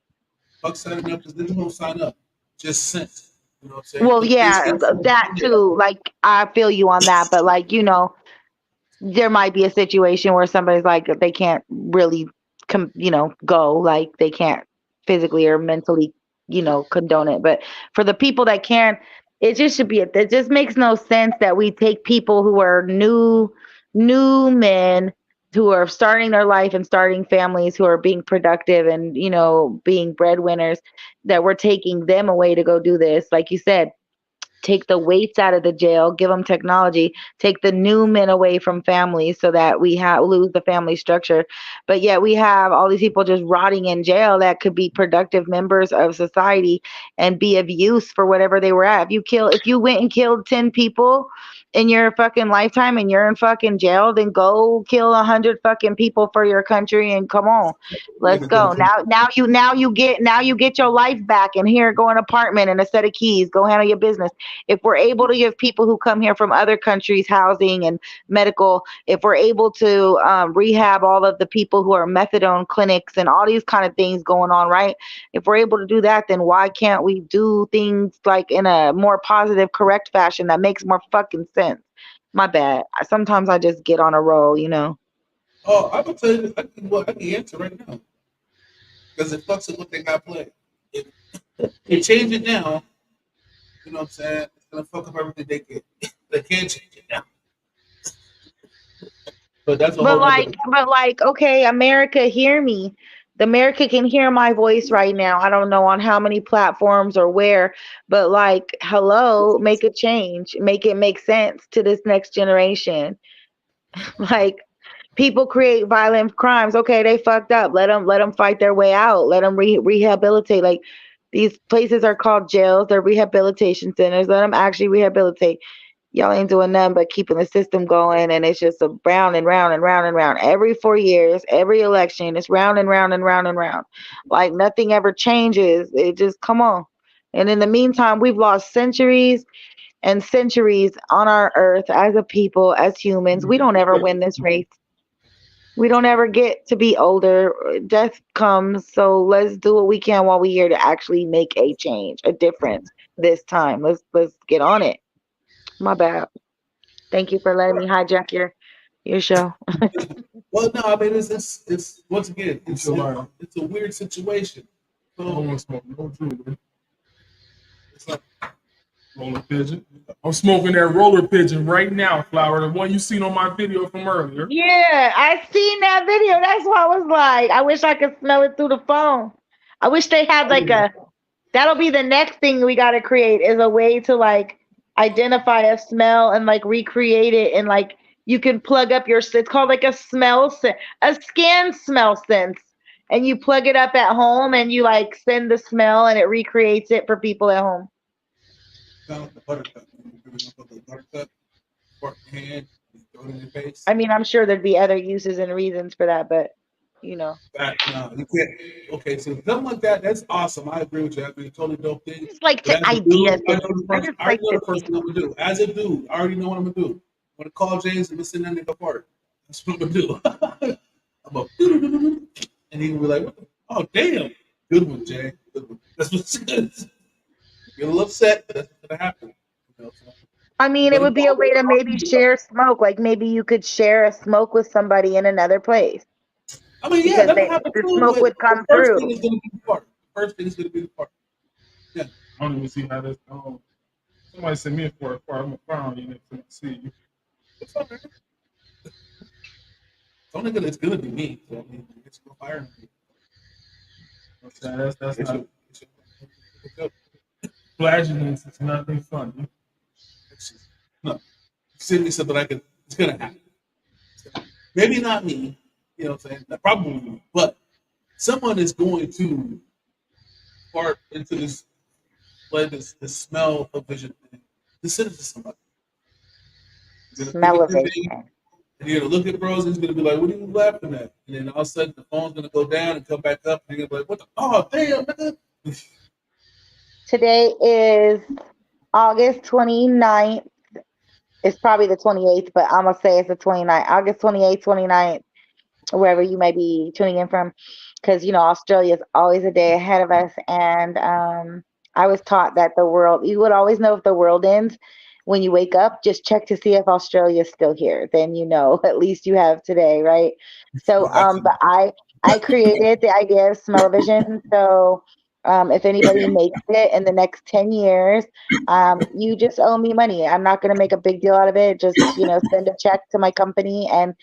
Buck signing up because they don't sign up. Just sent. You know what I'm saying? Well, But yeah, basically, that too. Like, I feel you on that, but like, there might be a situation where somebody's like they can't really go, like they can't physically or mentally condone it, but for the people that can, it just should be it just makes no sense that we take people who are new men who are starting their life and starting families, who are being productive and being breadwinners, that we're taking them away to go do this. Like you said, take the weights out of the jail, give them technology, take the new men away from families so that we lose the family structure. But yet we have all these people just rotting in jail that could be productive members of society and be of use for whatever they were at. If you went and killed 10 people in your fucking lifetime and you're in fucking jail, then go kill 100 fucking people for your country and come on. Let's go. Now you get your life back, and here, go an apartment and a set of keys. Go handle your business. If we're able to give people who come here from other countries housing and medical, if we're able to rehab all of the people who are methadone clinics and all these kind of things going on, right? If we're able to do that, then why can't we do things like in a more positive, correct fashion that makes more fucking sense? My bad. Sometimes I just get on a roll, oh, I'm gonna tell you, I can answer right now because it fucks with what they got played. If they change it now, you know what I'm saying? It's gonna fuck up everything they get. They can't change it now. But that's a But whole other. okay, America, hear me. The America can hear my voice right now. I don't know on how many platforms or where, but like, hello, make a change, make it make sense to this next generation. Like, people create violent crimes. Okay, they fucked up. Let them fight their way out. Let them rehabilitate. Like, these places are called jails. They're rehabilitation centers. Let them actually rehabilitate. Y'all ain't doing nothing but keeping the system going, and it's just a round and round and round and round. Every 4 years, every election, it's round and round and round and round. Like, nothing ever changes. It just, come on. And in the meantime, we've lost centuries and centuries on our earth as a people, as humans. We don't ever win this race. We don't ever get to be older. Death comes, so let's do what we can while we're here to actually make a change, a difference this time. Let's get on it. My bad. Thank you for letting me hijack your show. Well, no, I mean it's once again It's your line. it's a weird situation. I don't So want to smoke no jewelry. It's like roller pigeon. I'm smoking that roller pigeon right now, Flower. The one you seen on my video from earlier. Yeah, I seen that video. That's why I was like, I wish I could smell it through the phone. I wish they had like that'll be the next thing we got to create, is a way to like identify a smell and like recreate it, and like you can plug up it's called like a a scan smell sense, and you plug it up at home and you like send the smell and it recreates it for people at home. kind of like the buttercup. You put the buttercup, fork in your hand, you throw it in your face. I mean, I'm sure there'd be other uses and reasons for that, but No, you can't. Okay, so something like that, that's awesome. I agree with you. That'd be a totally dope thing. just like But the as a dude, ideas. I know the I first, just I like already know to the first thing I'm gonna do. As a dude, I already know what I'm gonna do. I'm gonna call James and listen that nigga fart. That's what I'm gonna do. I'm gonna and he gonna be like, what the, oh damn, good one, Jay. Good one. That's what's good. Get a little upset, but that's what's gonna happen. You know, so. I mean, it But would be a way to maybe share smoke. Like maybe you could share a smoke with somebody in another place I mean, yeah, because that would happen the too. smoke But would the come first thing through. is gonna be the fart. The first thing is gonna be the fart. Yeah. I don't even see how this. Somebody sent me a for I'm gonna find you next time I see you. It's all right. It's gonna be me. So I mean, it's gonna fire me. That's It's not a- it's a- flatulence. It's nothing funny. No, send me something I can. It's gonna happen. Maybe not me. You know what I'm saying? Probably me, but someone is going to fart into this, like this smell of vision. To send it to somebody. You're gonna pick up the thing, Smell-o-vision. and you're gonna look at bros, and he's gonna be like, "What are you laughing at?" And then all of a sudden, the phone's gonna go down and come back up, and you're gonna be like, "What the? Oh, damn, nigga!" Today is August 29th. It's probably the 28th, but I'm gonna say it's the 29th. August 28th, 29th, wherever you may be tuning in from, because Australia is always a day ahead of us. And I was taught that you would always know if the world ends when you wake up. Just check to see if Australia is still here. Then at least you have today, right? So, but I created the idea of Smell-O-Vision. So, if anybody makes it in the next 10 years, you just owe me money. I'm not going to make a big deal out of it. Just, send a check to my company and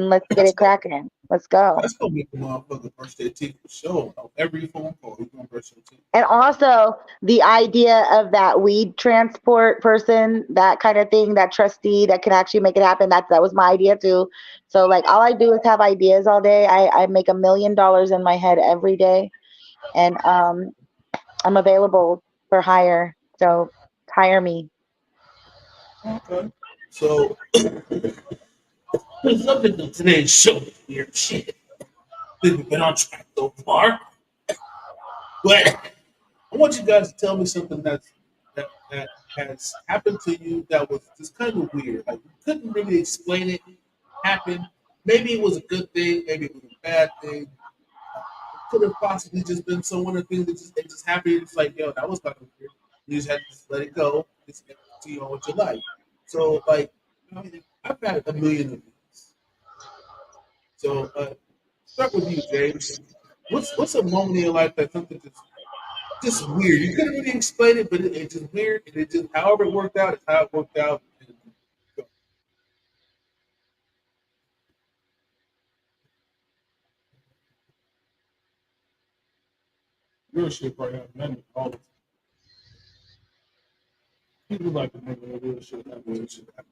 let's get it cracking. Let's go. That's gonna make the motherfucker brush their teeth for sure. Every phone call, you're gonna brush your teeth. And also the idea of that weed transport person, that kind of thing, that trustee that can actually make it happen. That was my idea too. So like all I do is have ideas all day. I make $1 million in my head every day. And I'm available for hire. So hire me. Okay. So what's up in today's show? Weird shit. We've been on track so far. But I want you guys to tell me something that has happened to you that was just kind of weird. Like you couldn't really explain it. Happened. Maybe it was a good thing. Maybe it was a bad thing. It could have possibly just been one of the things that it just happened. It's like, yo, that was kind of weird. You just had to just let it go. Just continue on with your life. So, like, I've had a million of these. So, start with you, James. What's a moment in your life that something just weird? You couldn't really explain it, but it's just weird, and it just however it worked out, it's how it worked out. Real shit probably have many all the time. People like to make real shit happen.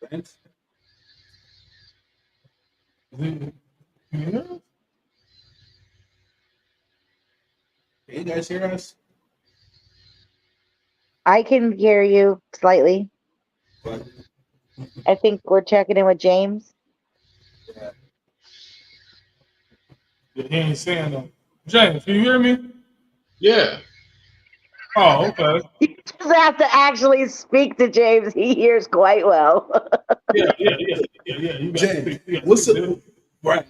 Thanks. Yeah. Can you guys hear us? I can hear you slightly. But, I think we're checking in with James. yeah. Yeah, he ain't saying nothing. James, can you hear me? Yeah. Oh, okay. You just have to actually speak to James. He hears quite well. Yeah. You got James, to what's up? Right.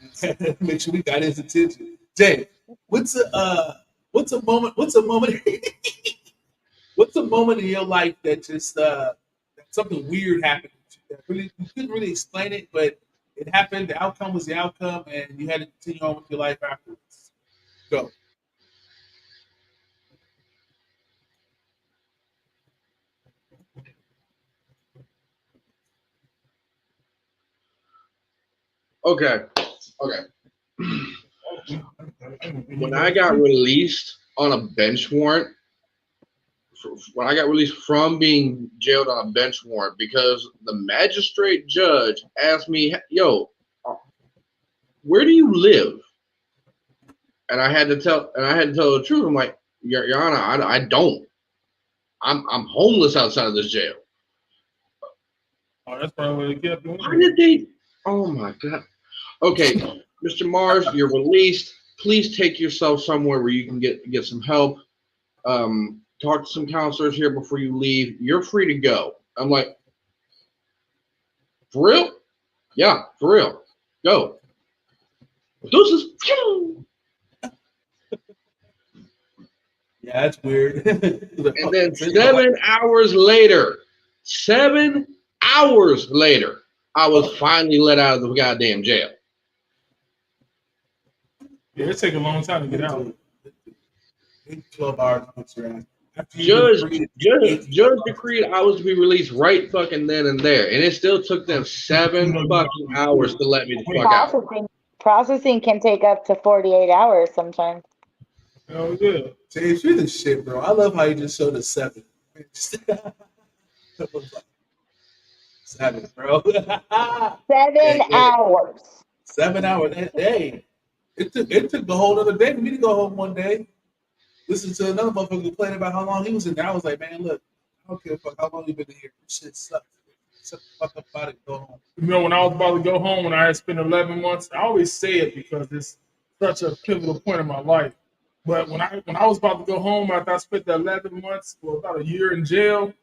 Make sure we got his attention. James, what's a moment? What's a moment? What's a moment in your life that just that something weird happened? That really you couldn't really explain it, but it happened. The outcome was the outcome, and you had to continue on with your life afterwards. Go. Okay. When I got released on a bench warrant, when I got released from being jailed on a bench warrant, because the magistrate judge asked me, "Yo, where do you live?" And I had to tell the truth. I'm like, Your Honor, I don't. I'm homeless outside of this jail. Oh, that's probably what they kept doing. Why did they? Oh my God. Okay, Mr. Mars, you're released. Please take yourself somewhere where you can get some help. Talk to some counselors here before you leave. You're free to go. I'm like, for real? Yeah, for real. Go. Deuces. Yeah, that's weird. And then 7 hours later, I was finally let out of the goddamn jail. Yeah, it take a long time to get out. 12 hours to put your ass. Judge decreed I was to be released right fucking then and there, and it still took them 7 fucking hours to let me the fuck out. Processing can take up to 48 hours sometimes. Oh yeah. James, you're the shit, bro. I love how you just showed us 7. 7, bro. 7 hours. 7 hours that day. It took the whole other day for me to go home one day. Listen to another motherfucker complain about how long he was in there. I was like, man, look, I don't care how long you been in here. This shit sucks. Shut the fuck up about it. Go home. You know, when I was about to go home, when I had spent 11 months, I always say it because it's such a pivotal point in my life. But when I was about to go home after I spent the 11 months or about a year in jail,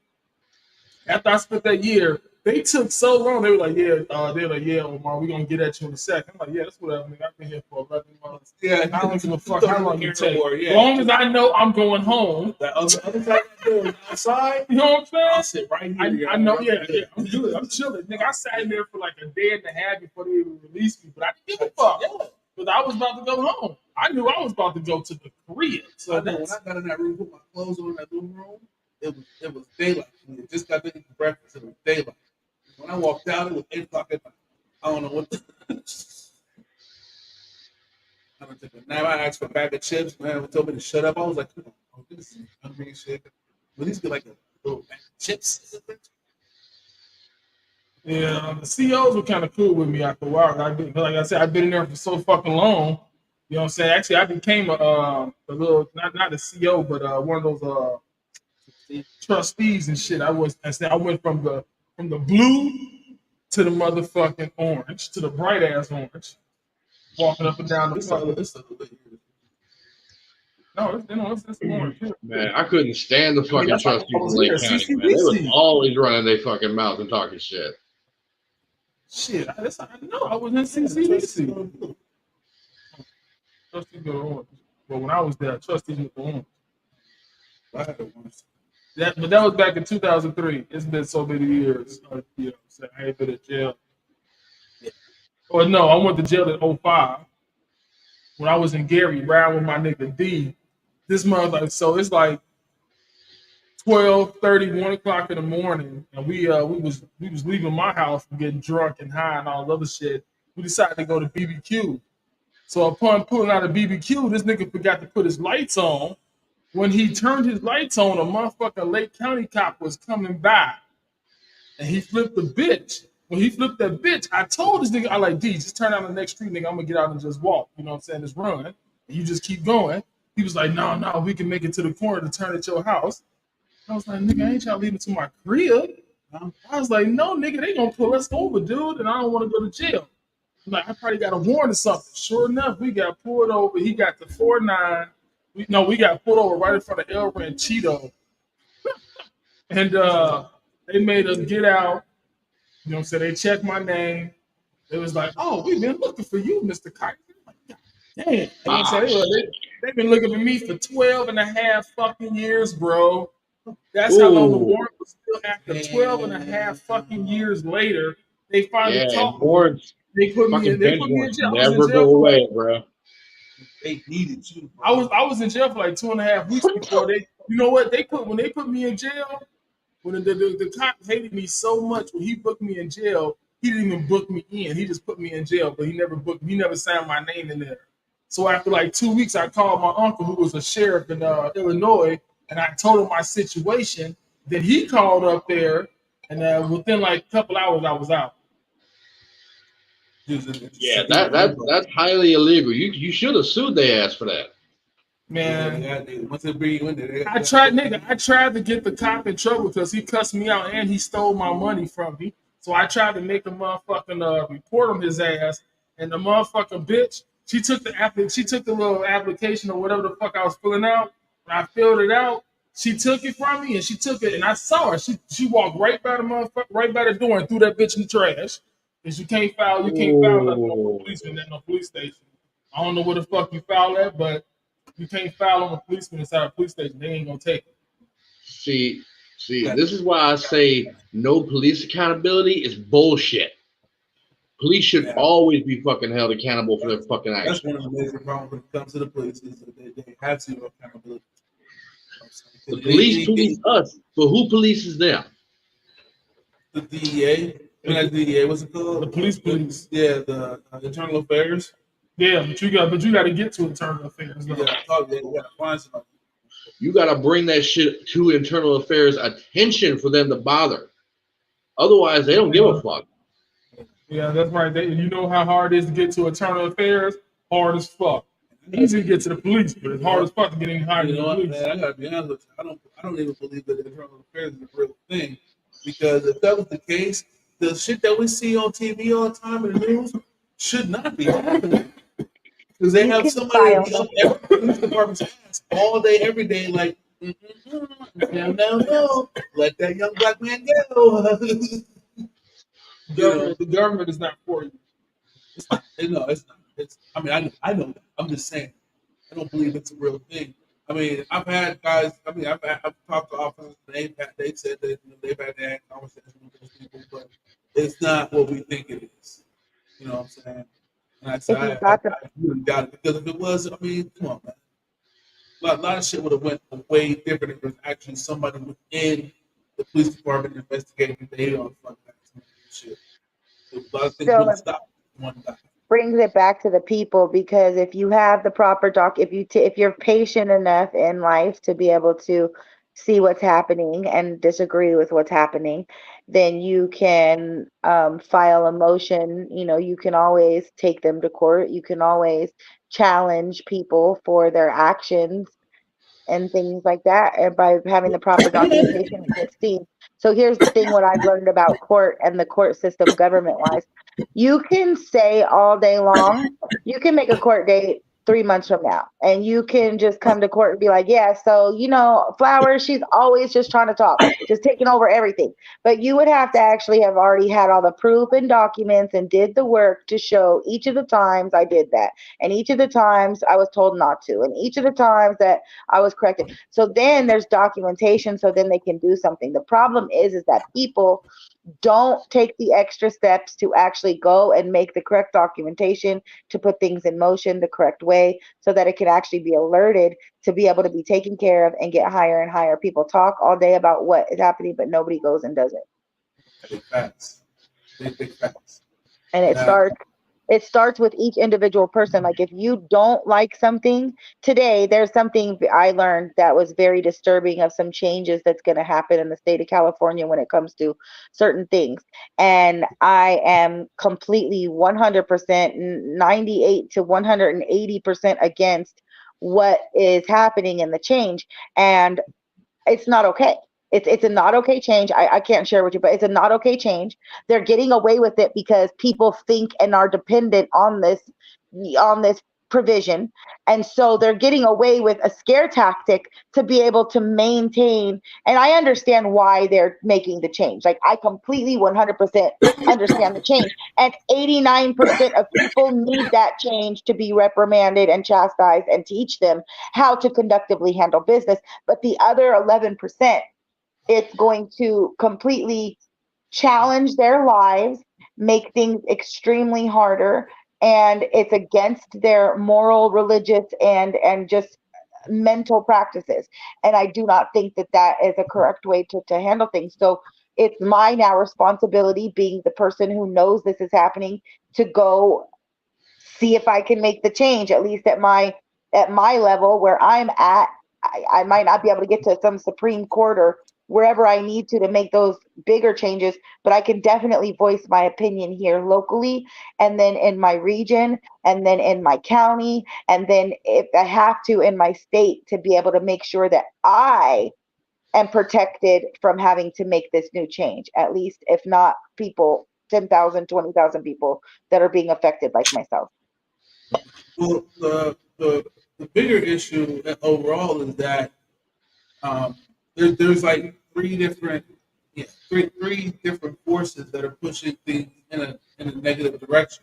after I spent that year, they took so long. They were like, yeah, Omar, we're gonna get at you in a second. I'm like, yeah, that's whatever. Nigga. I've been here for 11 months. Yeah, I don't give a fuck how long you take. Yeah. As long as I know I'm going home. That other side of the door outside, You know what I'm saying? I'll sit right here. I know, yeah. I'm good. I'm chilling. Nigga, I sat in there for like a day and a half before they even released me, but I didn't give a fuck. Because I was about to go home. I knew I was about to go to the Korea. So When I got in that room, put my clothes on in that living room, it was daylight. We just got to eat breakfast. It was daylight. When I walked out, it was 8 o'clock at night. I don't know what. I took a nap. I asked for a bag of chips. Man, told me to shut up. I was like, come on, this is hungry shit. But these be like a little bag of chips. yeah, the COs were kind of cool with me after a while. Like I said, I've been in there for so fucking long. You know what I'm saying? Actually, I became a little not a CO, but one of those trustees and shit. I went from the blue to the motherfucking orange to the bright ass orange, walking up and down the fucking. No, it's orange. Here. Man, I couldn't stand the fucking that's why I trustees in was Lake here, County, man. They was CCBC. always running their fucking mouth and talking shit. Shit, I know I was in CCBC. Trustees were orange. But when I was there, trustees were orange. But that was back in 2003. It's been so many years. You know, so I ain't been in jail. Or no, I went to jail in 2005 when I was in Gary, riding with my nigga D. This month, so it's like 12:30, 1 o'clock in the morning, and we was leaving my house and getting drunk and high and all other shit. We decided to go to BBQ. So upon pulling out of BBQ, this nigga forgot to put his lights on. When he turned his lights on, a motherfucking Lake County cop was coming by, and he flipped the bitch. When he flipped that bitch, I told this nigga, I like, D, just turn down the next street, nigga. I'm gonna get out and just walk. You know what I'm saying? Just run. And you just keep going. He was like, no, we can make it to the corner to turn at your house. I was like, nigga, ain't y'all leaving to my crib? I was like, no, nigga, they gonna pull us over, dude, and I don't want to go to jail. I'm like, I probably got a warrant or something. Sure enough, we got pulled over. He got the 4.9. We got pulled over right in front of El Ranchito. And they made us get out. You know what I'm saying? They checked my name. It was like, oh, we've been looking for you, Mr. Kite. Like, damn. You know what I'm saying? They've been looking for me for 12 and a half fucking years, bro. That's how long the warrant was still active. 12 and a half fucking years later, they finally talked. They put me in jail. Never go away, bro. They needed you. I was in jail for like 2.5 weeks before they. You know what when they put me in jail? When the cop hated me so much when he booked me in jail, he didn't even book me in. He just put me in jail, but he never signed my name in there. So after like 2 weeks, I called my uncle who was a sheriff in Illinois, and I told him my situation. Then he called up there, and within like a couple hours, I was out. Yeah, that's highly illegal. You should have sued their ass for that. Man, I tried to get the cop in trouble because he cussed me out and he stole my money from me. So I tried to make a motherfucking report on his ass, and the motherfucking bitch, she took the little application or whatever the fuck I was filling out. When I filled it out, she took it from me and she took it, and I saw her. She walked right by the door and threw that bitch in the trash. Because you can't file nothing on a policeman at no police station. I don't know where the fuck you file at, but you can't file on a policeman inside a police station. They ain't gonna take it. See, this is why I say no police accountability is bullshit. Police should always be fucking held accountable for their fucking actions. That's one of the major problems when it comes to the police is that they have zero accountability. The police police us, but who polices them? The DEA. The DEA, what's it called? The police. Yeah, the internal affairs. Yeah, but you got to get to internal affairs. You gotta find somebody. You gotta bring that shit to internal affairs attention for them to bother. Otherwise, they don't give a fuck. Yeah, that's right. You know how hard it is to get to internal affairs? Hard as fuck. Easy to get to the police, but it's hard as fuck to get any higher than the police. Man, I gotta be honest with you. I don't even believe that internal affairs is a real thing, because if that was the case, the shit that we see on TV all the time in the news should not be happening. Because they You have can somebody file that be up every police department's ass all day, every day, like, no, let that young black man go. The government is not for you. It's not. No, it's not. It's. I mean, I know that. I'm just saying. I don't believe it's a real thing. I mean, I've had guys. I mean, I've talked to officers. They said that they've had to have conversations with those people, but it's not what we think it is. You know what I'm saying? And I if you've said, I got the really doubt it because if it was, I mean, come on, man. A lot of shit would have went way different if it was actually somebody within the police department investigating. They don't fuck that shit. A lot of things still wouldn't stop one guy. brings it back to the people, because if you have the proper if you're patient enough in life to be able to see what's happening and disagree with what's happening, then you can file a motion. You can always take them to court. You can always challenge people for their actions and things like that, and by having the proper documentation, it gets seen. So here's the thing: what I've learned about court and the court system, government wise, you can say all day long, you can make a court date 3 months from now, and you can just come to court and be like, yeah, so Flowers, she's always just trying to talk, just taking over everything. But you would have to actually have already had all the proof and documents and did the work to show each of the times I did that, and each of the times I was told not to, and each of the times that I was corrected. So then there's documentation, so then they can do something. The problem is that people don't take the extra steps to actually go and make the correct documentation to put things in motion the correct way so that it can actually be alerted to be able to be taken care of and get higher and higher. People talk all day about what is happening, but nobody goes and does it. Big facts. Big facts. And it starts with each individual person. Like, if you don't like something today, there's something I learned that was very disturbing of some changes that's going to happen in the state of California when it comes to certain things. And I am completely 100%, 98 to 180% against what is happening in the change. And it's not okay. It's a not okay change. I can't share with you, but it's a not okay change. They're getting away with it because people think and are dependent on this provision. And so they're getting away with a scare tactic to be able to maintain. And I understand why they're making the change. Like, I completely 100% understand the change. And 89% of people need that change to be reprimanded and chastised and teach them how to conductively handle business. But the other 11%, it's going to completely challenge their lives, make things extremely harder, and it's against their moral, religious, and just mental practices. And I do not think that that is a correct way to handle things. So it's my now responsibility, being the person who knows this is happening, to go see if I can make the change, at least at my level where I'm at. I might not be able to get to some Supreme Court or wherever I need to make those bigger changes, but I can definitely voice my opinion here locally, and then in my region, and then in my county, and then if I have to in my state, to be able to make sure that I am protected from having to make this new change, at least, if not people, 10,000, 20,000 people that are being affected like myself. Well, the bigger issue overall is that there's like three different forces that are pushing things in a negative direction.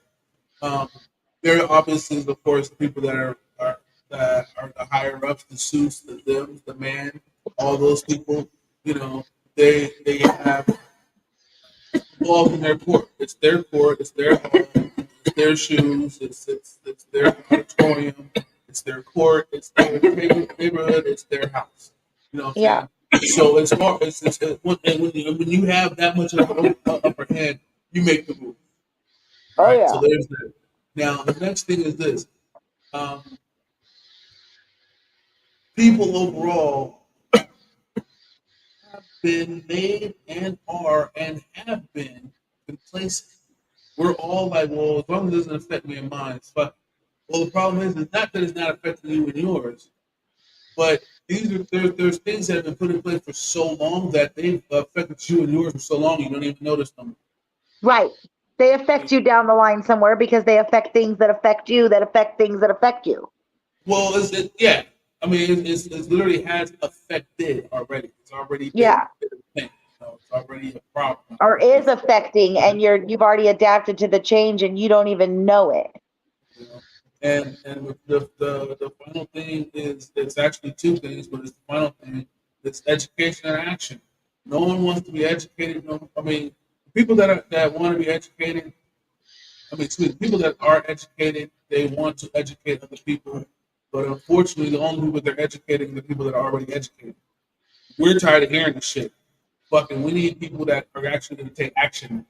There are obviously, of course, people that are the higher ups, the suits, the thems, the man, all those people. They have involved in their court. It's their court. It's their home. It's their shoes. It's their auditorium. It's their court. It's their neighborhood. It's their house. You know what I'm saying? So it's hard. When you have that much of an upper hand, you make the move. Right? Oh, yeah. So there's that. Now the next thing is this: people overall have been made and are and have been complacent. We're all like, well, as long as it doesn't affect me and mine, it's fine. Well, the problem is not that it's not affecting you and yours, but there's things that have been put in place for so long that they've affected you and yours for so long you don't even notice them. Right. They affect you down the line somewhere because they affect things that affect you that affect things that affect you. Well, yeah. I mean, it's literally has affected already. It's already been Yeah. a thing. You know, it's already a problem. Or is affecting, and you've already adapted to the change and you don't even know it. You know? And with the final thing is it's actually two things, but it's the final thing. It's education and action. No one wants to be educated. No, I mean, people that want to be educated. I mean, excuse me, people that are educated, they want to educate other people, but unfortunately, the only people they're educating are the people that are already educated. We're tired of hearing this shit. Fucking, we need people that are actually going to take action.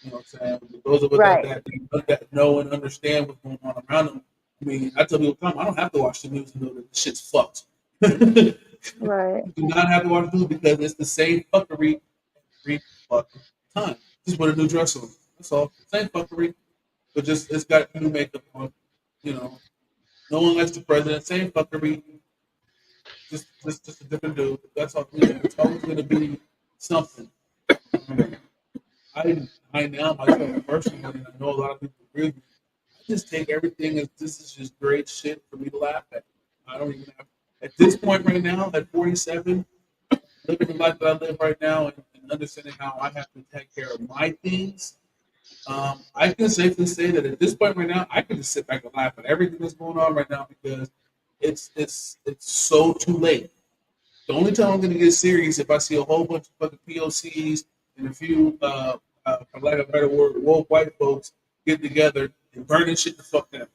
You know what I'm saying? Those of us Right. that know and understand what's going on around them. I mean, I tell people all the time, I don't have to watch the news to know that the shit's fucked. You Right. do not have to watch the news because it's the same fuckery every fucking time. Just put a new dress on. That's all. Same fuckery, but just it's got new makeup on. You know, no one likes the president. Same fuckery. Just a different dude. That's all. You know, it's always going to be something. I now myself personally, and I know a lot of people agree with me. I just take everything as this is just great shit for me to laugh at. I don't even have at this point right now at 47, living the life that I live right now and understanding how I have to take care of my things. I can safely say that at this point right now, I can just sit back and laugh at everything that's going on right now because it's so too late. The only time I'm going to get serious if I see a whole bunch of fucking POCs and a few, for lack of a better word, woke white folks get together and burning shit the fuck down.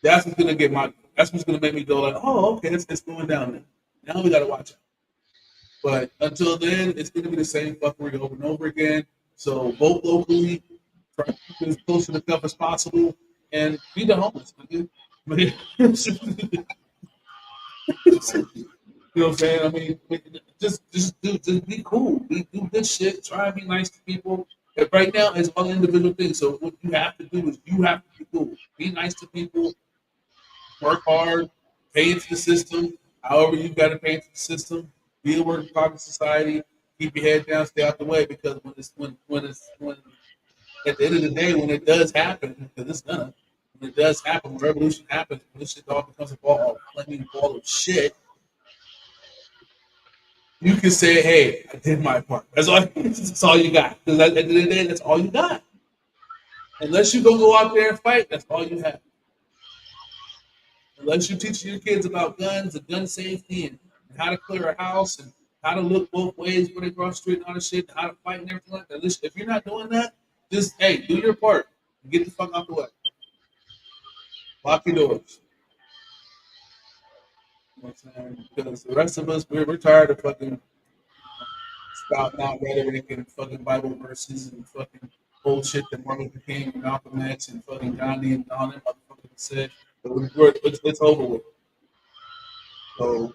That's what's going to get my. That's what's going to make me go like, oh, okay, it's going down now. Now we got to watch it. But until then, it's going to be the same fuckery over and over again. So vote locally, try to keep it as close to the cup as possible, and feed the homeless. You know what I'm saying? I mean, just be cool. Do good shit. Try and be nice to people. And right now, it's all individual things. So what you have to do is you have to be cool. Be nice to people. Work hard. Pay into the system. However you got to pay into the system. Be a working part of society. Keep your head down. Stay out the way because when at the end of the day, when it does happen, because it's gonna, when it does happen, when revolution happens, when this shit all becomes a flaming ball of shit, you can say, "Hey, I did my part." That's all. That's all you got. Because at the end of the day, that's all you got. Unless you go out there and fight, that's all you have. Unless you teach your kids about guns and gun safety and how to clear a house and how to look both ways when they cross the street and all this shit, and how to fight and everything like that. If you're not doing that, just hey, do your part and get the fuck out the way. Lock your doors. You know what I'm saying? Because the rest of us, we're tired of fucking spouting out rhetoric and fucking Bible verses and fucking bullshit that Martin Luther King and Malcolm X and fucking Gandhi and all them motherfuckers said. But it's over with. So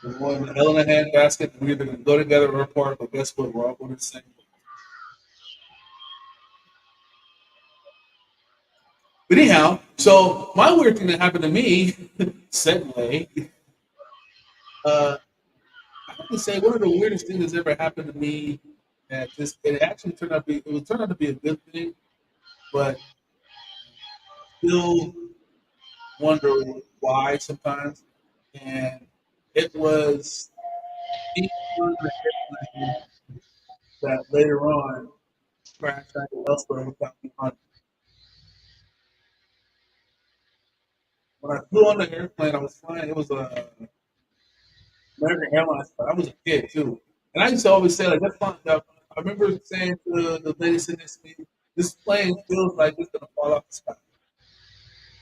we're going to hell in a handbasket. We're either going to go together or apart, but guess what? We're all going to the same. But anyhow, so my weird thing that happened to me, segue, I have to say one of the weirdest things that's ever happened to me that just it actually turned out to be a good thing, but still wonder why sometimes. And it was being on the airplane that later on crashed out elsewhere without me on. When I flew on the airplane, I was flying. It was a American Airlines. I was a kid too, and I used to always say like that's fine. I remember saying to the lady sitting next to me, "This plane feels like it's gonna fall off the sky."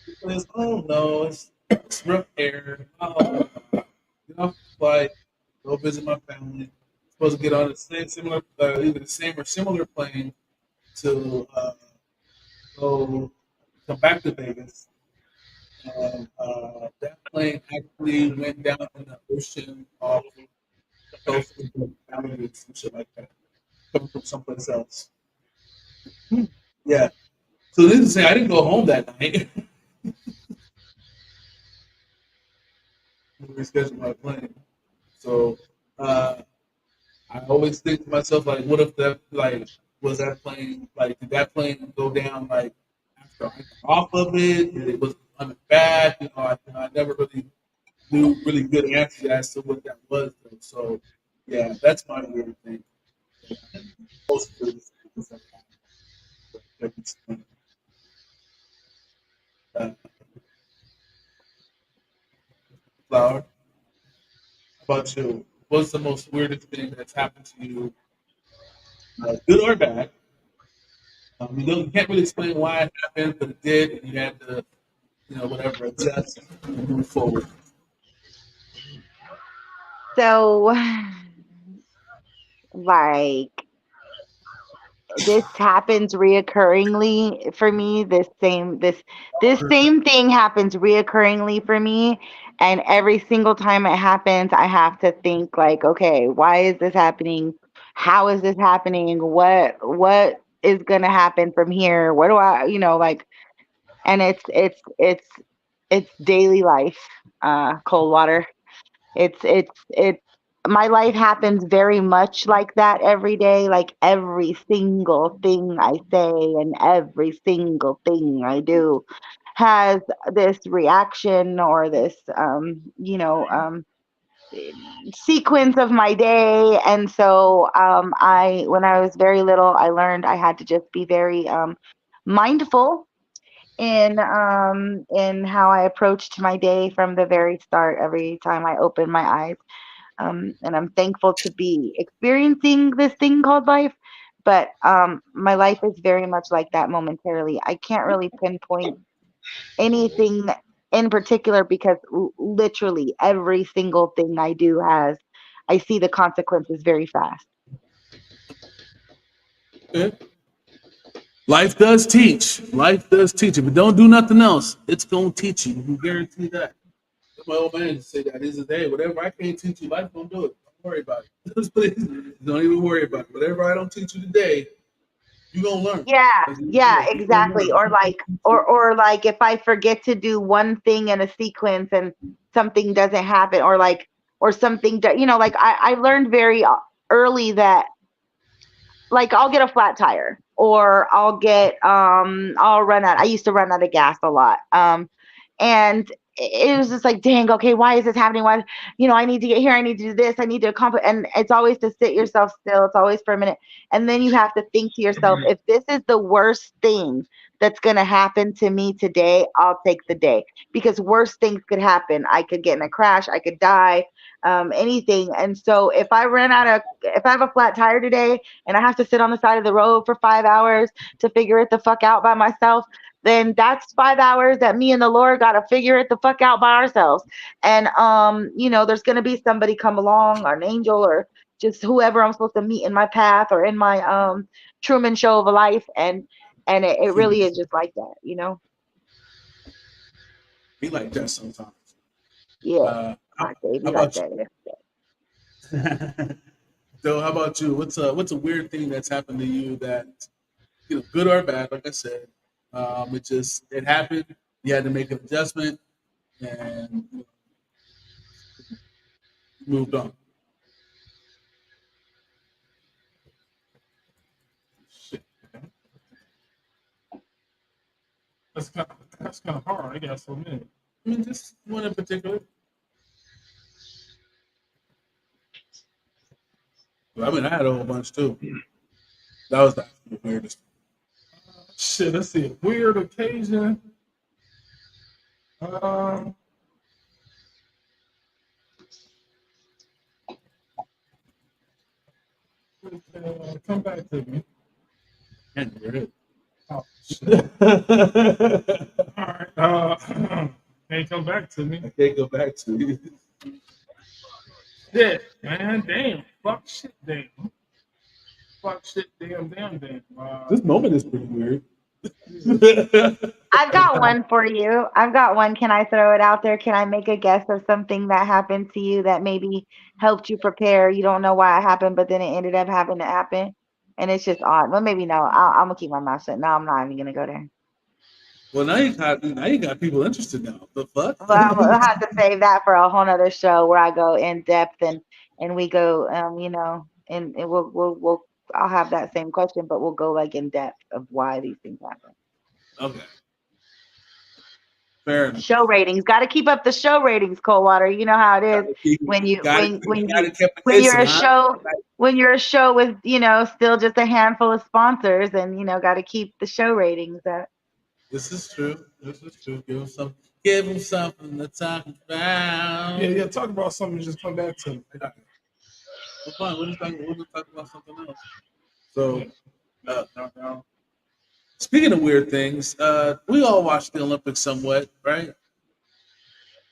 Because oh no, it's rough air. Oh, you know, like go visit my family. Supposed to get on the same similar, either the same or similar plane to go come back to Vegas. And that plane actually went down in the ocean off the coast of the family and some shit like that, coming from someplace else. Yeah. So this is saying I didn't go home that night. Rescheduled my plane. So I always think to myself like, what if that like was that plane like? Did that plane go down like after I got off of it? Did it was on the back? I never really knew really good answers as to what that was. Though. So yeah, that's my weird thing. Most of it is uh, flower. How about you? What's the most weirdest thing that's happened to you, good or bad? You can't really explain why it happened, but it did, and you had to, whatever, adjust and move forward. So, like, this happens reoccurringly for me. This same thing happens reoccurringly for me, and every single time it happens, I have to think like, okay, why is this happening? How is this happening? What is gonna happen from here? What do I, like? And it's daily life. Cold water. It's my life happens very much like that every day. Like every single thing I say and every single thing I do has this reaction or this sequence of my day. And so I when I was very little, I learned I had to just be very mindful in how I approached my day from the very start every time I opened my eyes. And I'm thankful to be experiencing this thing called life. But my life is very much like that momentarily. I can't really pinpoint anything in particular because literally every single thing I do I see the consequences very fast. Okay. Life does teach. Life does teach. If it don't do nothing else, it's gonna teach you. You can guarantee that. My old man used to say that is the day. Whatever I can't teach you, life gonna do it. Don't worry about it. Don't even worry about it. Whatever I don't teach you today, you gonna learn. Yeah, yeah, You gonna exactly. learn. Or like if I forget to do one thing in a sequence and something doesn't happen, or something, like I learned very early that like I'll get a flat tire or I'll run out. I used to run out of gas a lot. And it was just like, dang, okay, why is this happening? Why, I need to get here, I need to do this, I need to accomplish. And it's always to sit yourself still. It's always for a minute. And then you have to think to yourself, if this is the worst thing that's going to happen to me today, I'll take the day, because worse things could happen. I could get in a crash, I could die, anything. And so if I have a flat tire today and I have to sit on the side of the road for 5 hours to figure it the fuck out by myself, then that's 5 hours that me and the Lord got to figure it the fuck out by ourselves. And there's going to be somebody come along, or an angel, or just whoever I'm supposed to meet in my path or in my Truman Show of a life. And it really is just like that. Be like that sometimes. Yeah, How I say be like about that. you? So, how about you? What's a weird thing that's happened to you that good or bad? Like I said, it happened. You had to make an adjustment and moved on. Shit, man. That's kind of hard. I got so many. I mean, just one in particular. I mean, I had a whole bunch too. That was actually the weirdest. Shit, let's see. Weird occasion. Um, come back to me. And weird. Oh, shit. All right. Can't come back to me. I can't go back to you. Shit, man. Damn. Fuck shit, damn. Fuck shit, damn. This moment is pretty weird. I've got one for you. I've got one. Can I throw it out there? Can I make a guess of something that happened to you that maybe helped you prepare? You don't know why it happened, but then it ended up having to happen. And it's just odd. Well, maybe no. I'm going to keep my mouth shut. No, I'm not even going to go there. Well, now you got people interested now. The fuck? Well, we'll have to save that for a whole nother show where I go in depth and we go, and we'll I'll have that same question, but we'll go like in depth of why these things happen. Okay. Fair enough. Show ratings. Got to keep up the show ratings, Coldwater. You know how it is Gotta keep- when you gotta- when gotta you keep it when you're a kissing, huh? show when you're a show with still just a handful of sponsors, and got to keep the show ratings up. This is true. This is true. Give him something to talk about. Yeah, talk about something and just come back to me. Well, fine. We'll just talk about something else. So, no. Speaking of weird things, we all watched the Olympics somewhat, right?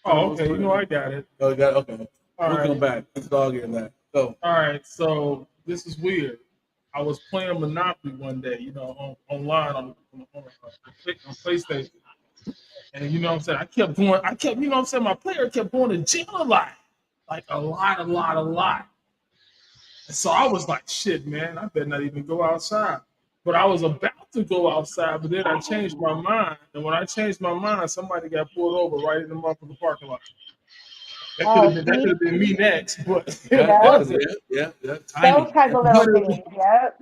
Oh, okay. I got it. Oh, you got it? Okay. All We'll right. come back. Let's dog ear that. Go. All right, so this is weird. I was playing Monopoly one day, online on PlayStation. And what I'm saying? I kept, my player kept going to jail a lot. Like a lot. And so I was like, shit, man, I better not even go outside. But I was about to go outside, but then I changed my mind. And when I changed my mind, somebody got pulled over right in the motherfucking parking lot. That could have been me next, but it wasn't. Yeah. Those type of little things, yep.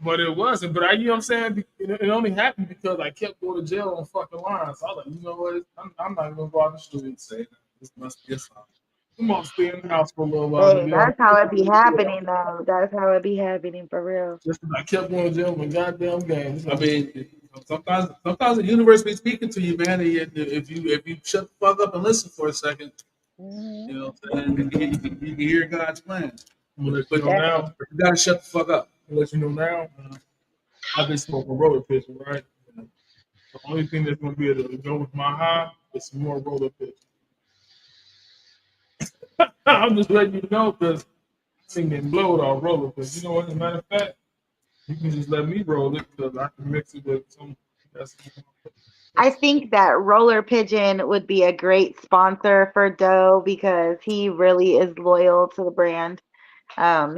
But it wasn't. But what I'm saying? It only happened because I kept going to jail on fucking lines. So I was like, you know what? I'm not even going to go out the street and say that. This must be a sign. I'm going to stay in the house for a little while. Hey, that's how it be happening, though. That's how it be happening, for real. Just because I kept going to jail with goddamn games. I mean, sometimes the universe be speaking to you, man. And if you shut the fuck up and listen for a second, Mm-hmm. you know what I'm saying? You can hear God's plan. I'm going to let you know now. You gotta shut the fuck up. I'm going to let you know now. I've been smoking roller pitcher, right? The only thing that's going to be able to go with my high is some more roller pitcher. I'm just letting you know because I'm getting blowed off roller pitcher. You know what? As a matter of fact, you can just let me roll it because I can mix it with some. I think that Roller Pigeon would be a great sponsor for Doe because he really is loyal to the brand.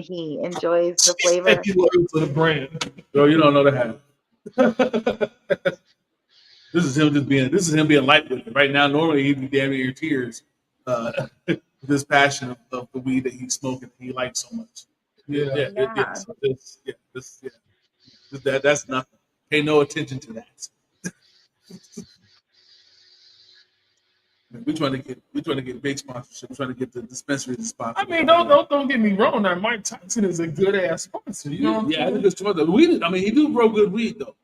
He enjoys the flavor. He's loyal to the brand. Bro, you don't know the half. This is him being light with it. Right now, normally he'd be damn near tears. This passion of the weed that he's smoking, he likes so much. Yeah. So that's nothing. Pay no attention to that. We're trying to get big sponsorship. We're trying to get the dispensary to sponsor. I mean, don't get me wrong. Now, Mike Tyson is a good ass sponsor. You know what I'm saying? I think it's true. Weed. I mean, he do grow good weed though.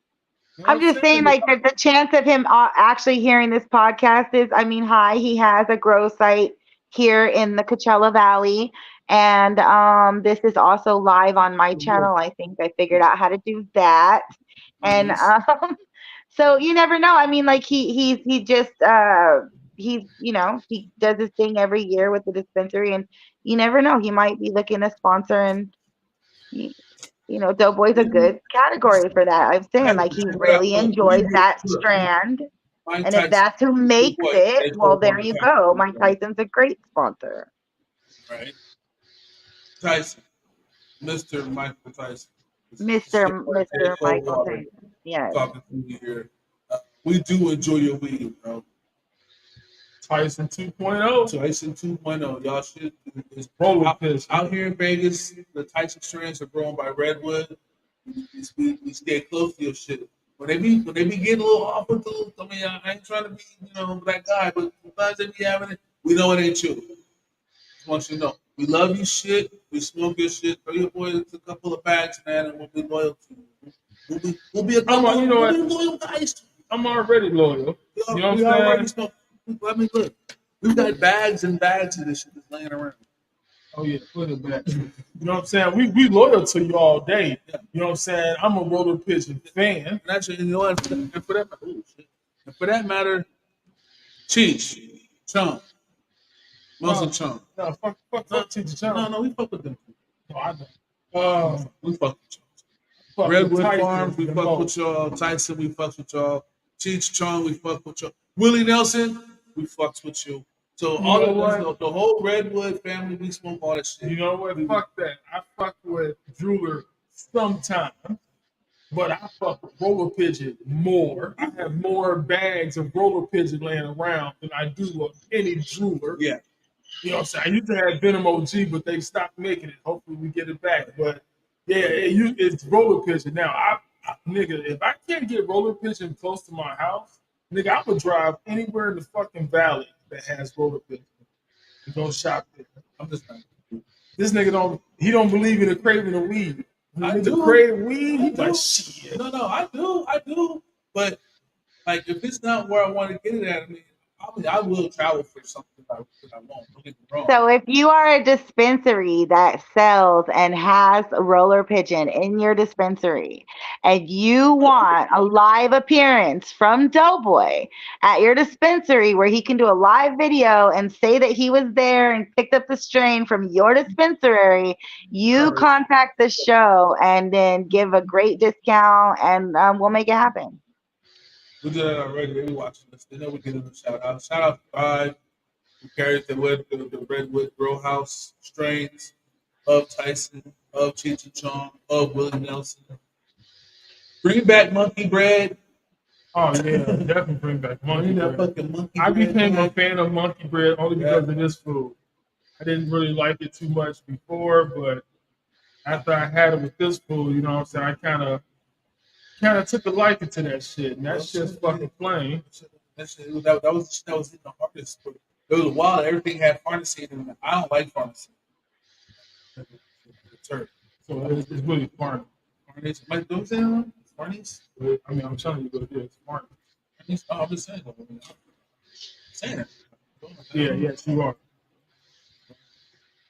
I'm just saying, like, the chance of him actually hearing this podcast is, I mean, high. He has a grow site here in the Coachella Valley, and this is also live on my channel. I think I figured out how to do that, and so you never know. I mean, like, he just he does his thing every year with the dispensary, and you never know. He might be looking to sponsor, and Doughboy's a good category for that. I'm saying, like, he really enjoys that strand. And if that's who makes it, well, there you go. Mike Tyson's a great sponsor. Right. Tyson. Mr. Michael Tyson. Mr. Michael Tyson. Yes. Talking to you here. We do enjoy your weed, bro. Tyson 2.0. Tyson 2.0. Y'all shit is roller pitch. Out here in Vegas, the Tyson strands are grown by Redwood. We stay close to your shit. When they be getting a little off with the, I mean, I ain't trying to be, that guy, but sometimes they be having it. We know it ain't you. Just want you to know. We love you shit. We smoke your shit. Throw your boys a couple of bags, man, and we'll be loyal to you. We'll be loyal guys. I'm already loyal. You know what I'm saying? I mean, look, we've got bags and bags of this shit that's laying around. Oh yeah, put it back. You know what I'm saying? We loyal to you all day. You know what I'm saying? I'm a roller pitching fan. And actually, and for that matter, Cheech, Chunk, mostly Chunk. No, fuck Cheech and Chunk. No, we fuck with them. No, I don't. We fuck with y'all. Redwood Farms, we fuck with y'all. Tyson, we fuck with y'all. Cheech, Chong, we fuck with y'all. Willie Nelson, we fucks with you. So all of us, the whole Redwood family, we smoke all that shit. You know what? Fuck that. I fuck with Drooler sometimes, but I fuck with Roller Pigeon more. I have more bags of Roller Pigeon laying around than I do of any Drooler. Yeah. You know what I'm saying? I used to have Venom OG, but they stopped making it. Hopefully we get it back. But Yeah, it's roller pitching. Now, nigga, if I can't get roller pitching close to my house, nigga, I'm gonna drive anywhere in the fucking valley that has roller pitching and go shop there. I'm just not. This nigga don't believe in the craving of weed. I The do. crave weed, I he's like, do. shit. No, I do. But like, if it's not where I want to get it at, I will travel for something that I want. Don't get me wrong. So if you are a dispensary that sells and has roller pigeon in your dispensary and you want a live appearance from Doughboy at your dispensary where he can do a live video and say that he was there and picked up the strain from your dispensary, you contact the show and then give a great discount and we'll make it happen. We did that already. They be watching this. They know we give them a shout out. Shout out to Five, who carries the Redwood Grow House strains of Tyson, of Cheech and Chong, of Willie Nelson. Bring back Monkey Bread. Oh yeah, definitely bring back monkey Bring that bread. fucking Monkey I Bread became a back. fan of monkey bread only because of this food. I didn't really like it too much before, but after I had it with this food, you know what I'm saying, I kind of took a liking to that shit, and that shit's fucking plain. That was hitting the hardest. But it was a while. Everything had farnesene in it. I don't like farnesene. So it's really farming. Farnese. Am I doing that? Farnese? I mean, I'm telling you what it is, farming. Farnese? Oh, I'm just saying. I'm saying it. Yeah, yes, you are.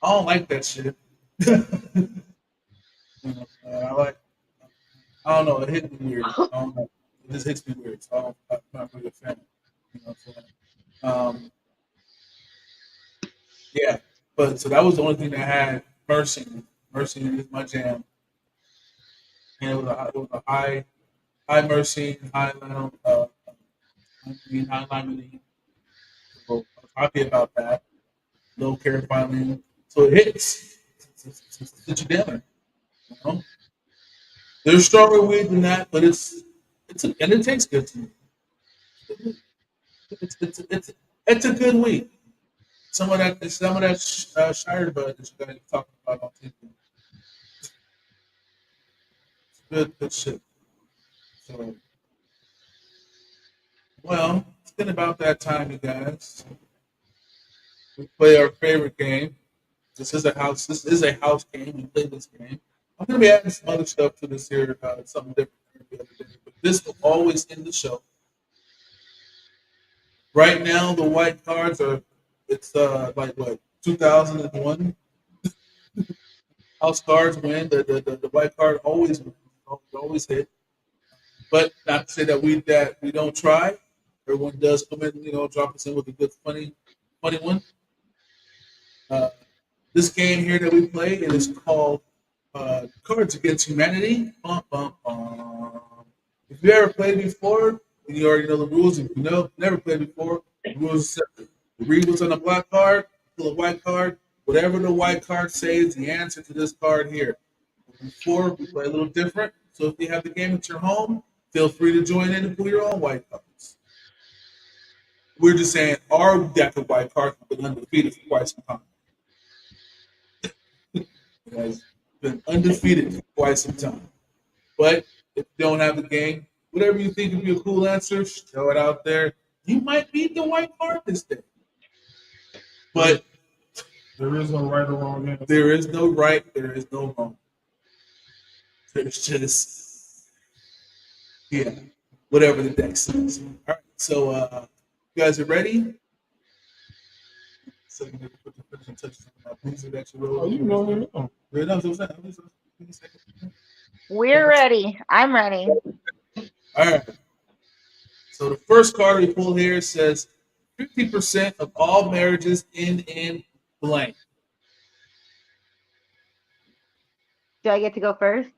I don't like that shit. I don't know. It hit me weird. I don't know. It just hits me weird. So I'm not really a fan. You know what I'm saying? Yeah. But so that was the only thing that had Mercy. Mercy is my jam. And it was a high Mercy, high limonene. So I was happy about that. Low carotene. So it hits. It's you down. You know? There's stronger weed than that, but and it tastes good to me. It's a good weed. Some of that Shire bud that you guys talking about on TV. It's good shit. So, well, it's been about that time, you guys. We play our favorite game. This is a house game. We play this game. I'm gonna be adding some other stuff to this here, something different the other day. But this will always end the show. Right now, the white cards are like what 2001. House cards win. The white card always hit. But not to say that we don't try. Everyone does come in, drop us in with a good funny one. This game here that we play, it is called Cards Against Humanity. Bum, bum, bum. If you ever played before, and you already know the rules. If you never played before, the rules are simple. You read what's on the black card, pull a white card. Whatever the white card says, the answer to this card here. Before, we play a little different. So if you have the game at your home, feel free to join in and pull your own white cards. We're just saying our deck of white cards has been undefeated for quite some time. It has been undefeated for quite some time. But if you don't have the game, whatever you think would be a cool answer, throw it out there. You might beat the white card this day. But there is no right or wrong answer. There is no right, there is no wrong. There's just, whatever the deck says. All right, so you guys are ready? So you put the finishing touches on my music that you wrote. Oh, you know. We're ready. I'm ready. All right. So the first card we pull here says 50% of all marriages end in blank. Do I get to go first?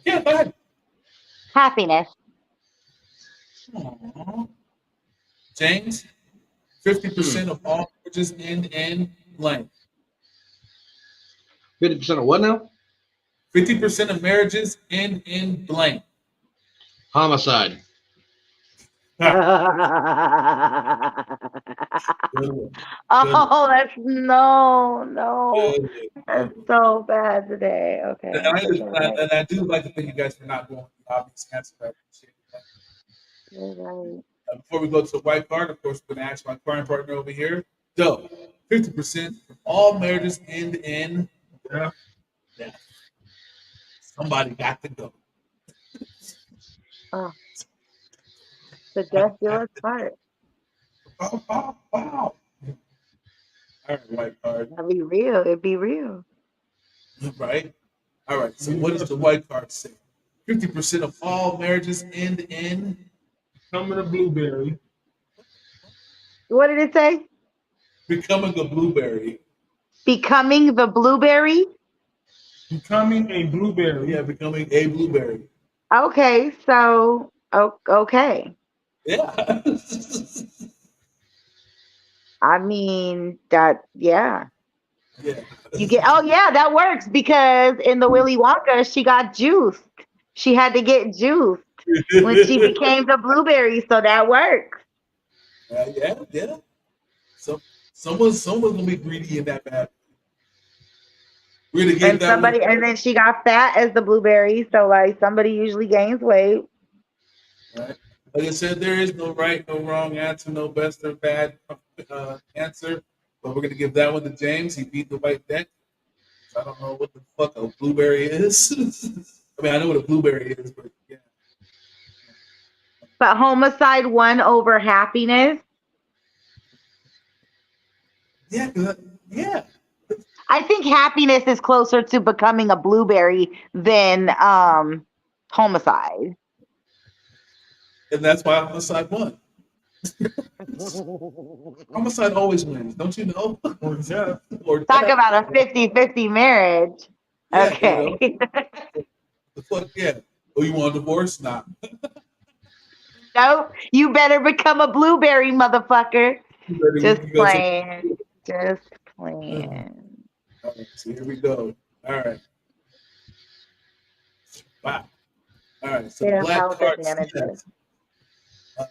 Yeah, go ahead. Happiness. Aww. James, 50% of all marriages end in blank. 50% of what now? 50% of marriages end in blank. Homicide. Good one. Oh, that's no. Good That's one. so bad today. And Okay, that's all right. I do like to thank you guys for not going with the obvious answer. I appreciate that. You're right. Before we go to the white card, of course, we're going to ask my crime partner over here. So, 50% of all marriages end in death. Somebody got to go. Oh, the death do us part. Wow. All right, white card. That'd be real. It'd be real. Right? All right, so what does the white card say? 50% of all marriages end in Becoming a blueberry. What did it say? becoming a blueberry. Becoming the blueberry? Becoming a blueberry. Yeah, becoming a blueberry. Okay, so okay. Yeah. I mean that yeah. Yeah. You get yeah, that works because in the Willy Wonka she got juiced. She had to get juiced when she became the blueberry, so that works. Yeah. So someone's gonna be greedy in that bad. We're gonna give And that somebody one. and then she got fat as the blueberry, so like somebody usually gains weight. Right. Like I said, there is no right, no wrong answer, no best or bad answer. But we're gonna give that one to James. He beat the white deck. I don't know what the fuck a blueberry is. I mean, I know what a blueberry is, but yeah. But homicide won over happiness. Yeah. I think happiness is closer to becoming a blueberry than homicide. And that's why homicide won. Homicide always wins, don't you know? Or death. Or Talk death. about a 50-50 marriage. Yeah, Okay. you know? The fuck yeah. Oh, you want a divorce? Nah. Nope. You better become a blueberry, motherfucker. You better- Just you go to- playing. Just playing. All right, so here we go. All right. Wow. All right. So They don't black have card advantages. says,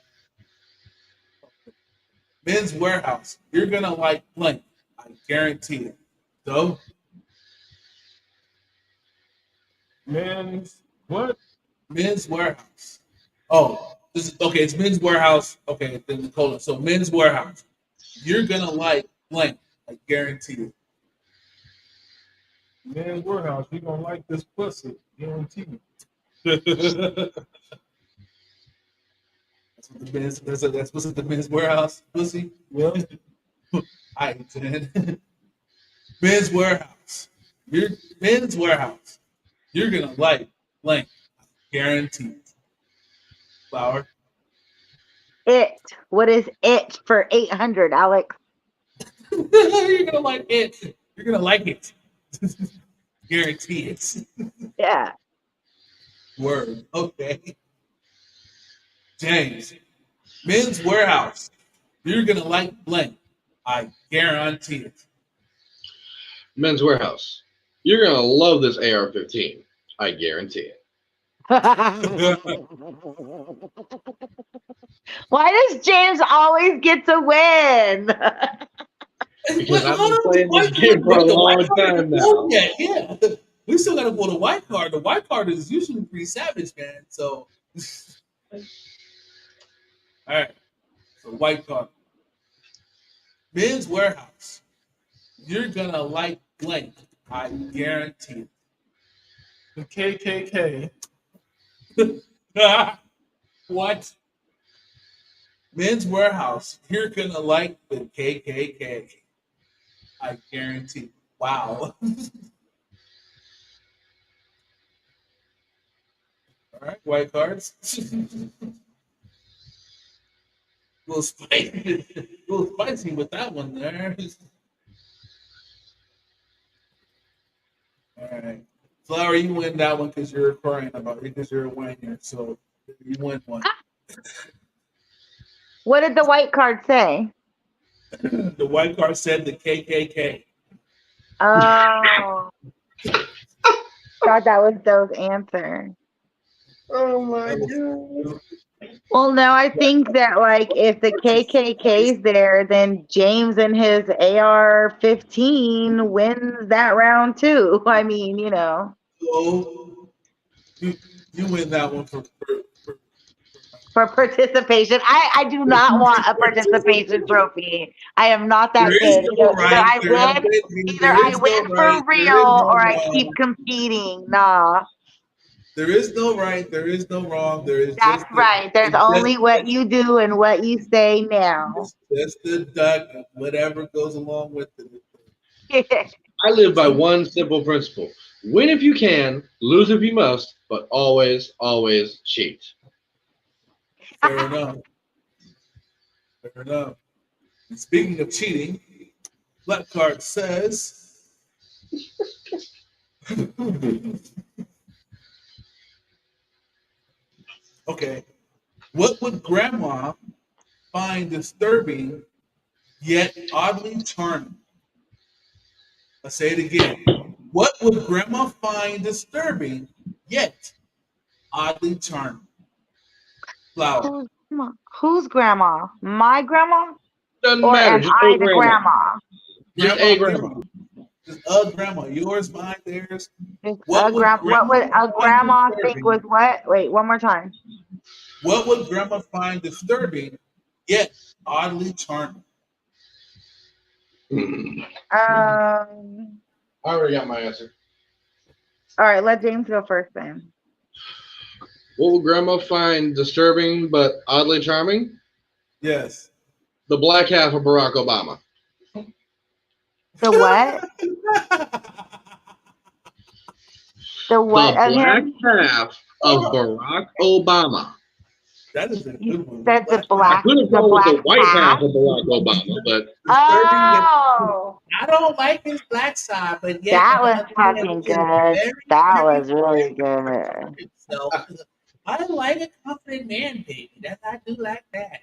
Men's Warehouse. You're gonna like blank. I guarantee it. So Men's what? Men's Warehouse. Oh, this is okay. It's Men's Warehouse. Okay, then the colon. So Men's Warehouse. You're gonna like blank. I guarantee it. Men's Warehouse. You gonna like this pussy? Guaranteed. That's what the men's. That's what's at the Men's Warehouse. Pussy. Well, I then. Men's Warehouse. Men's Warehouse. You're gonna like blank. Guaranteed. Flower. It. What is it for 800, Alex? You're gonna like it. You're gonna like it. Guarantee it. Yeah. Word. Okay. James. Men's Warehouse. You're gonna like blank. I guarantee it. Men's Warehouse. You're gonna love this AR-15. I guarantee it. Why does James always get to win? Because I've been playing this game for a long time now. Yeah. We still gotta go to white card. The white card is usually pretty savage, man. So all right. So white card. Men's Warehouse. You're gonna like blank. I guarantee the KKK. it. What? Men's Warehouse. You're gonna like the KKK. I guarantee. Wow. All right, white cards. A little spicy with that one there. All right, Flower, you win that one because you're crying about it because you're a winner. So you win one. What did the white card say? The white card said the KKK. Oh. Thought that was Doe's answer. Oh my god. Well, no, I think that like if the KKK's there, then James and his AR-15 wins that round too. I mean, So you win that one for participation. I do not want a participation trophy. I am not that there is good. no right. Either There I is no win right. for There is real no or I keep wrong. competing. Nah, There is no right. There is no wrong. There is that's just right. There's only what you do and what you say now. it's just the duck and whatever goes along with it. I live by one simple principle: win if you can, lose if you must, but always, always cheat. Fair enough. Fair enough. And speaking of cheating, Black Card says. Okay. What would grandma find disturbing yet oddly charming? Let's say it again. What would grandma find disturbing yet oddly charming? Flower. Who's grandma? My grandma? Doesn't Or matter. am Just I a the grandma. grandma? Just a grandma. Just a grandma. Yours, mine, theirs. What would a find grandma think disturbing? was what? Wait, one more time. What would grandma find disturbing yet oddly charming? I already got my answer. All right, let James go first then. What would grandma find disturbing but oddly charming? Yes. The black half of Barack Obama. The what? The what The of black him? half of Barack Obama. That is a good one. That's the I black. could have The called it black the white half half. of Barack Obama, but Oh, I don't like his black side, but yet that on was the other hand, fucking he is good. That was really very good. so I like a confident man, baby. That I do like that.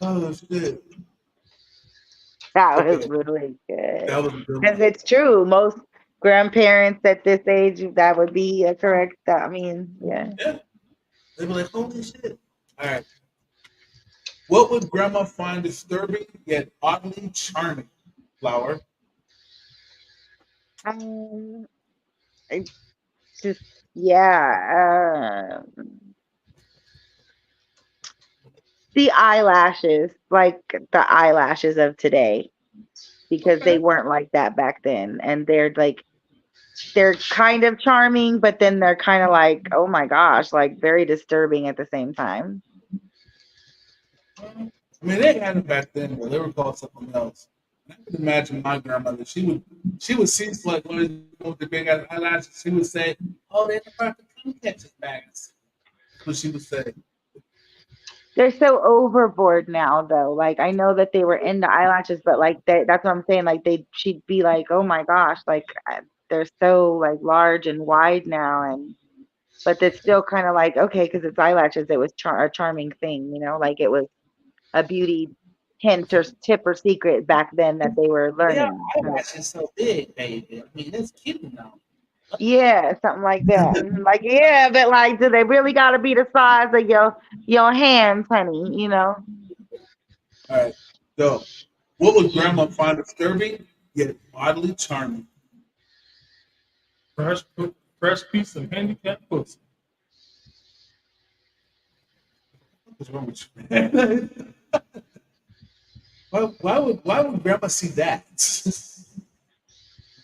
Oh shit. That was Okay. really good. That was a good Because one. it's true. Most grandparents at this age, that would be a correct. I mean, yeah. Yeah. They'd be like, holy shit. All right. What would grandma find disturbing yet oddly charming? Flower. It's just yeah. The eyelashes, like the eyelashes of today, because they weren't like that back then, and they're kind of charming, but then they're kind of like, oh my gosh, like very disturbing at the same time. I mean, they had them back then, but they were called something else. And I can imagine my grandmother. She would see like one of the big eyelashes. She would say, "Oh, they're the perfect cum catchers bags." That's what she would say. They're so overboard now, though. Like I know that they were into eyelashes, but like that's what I'm saying. Like she'd be like, oh my gosh, like they're so like large and wide now, but it's still kind of like okay, because it's eyelashes. It was a charming thing, like it was a beauty hint or tip or secret back then that they were Yeah, learning. eyelashes so big, baby. I mean, it's cute now. Yeah, something like that. Like, yeah, but like, do they really gotta be the size of your hands, honey? All right. So, what would grandma find disturbing yet oddly charming? Fresh piece of handicapped pussy. What's wrong with you? Why would grandma see that?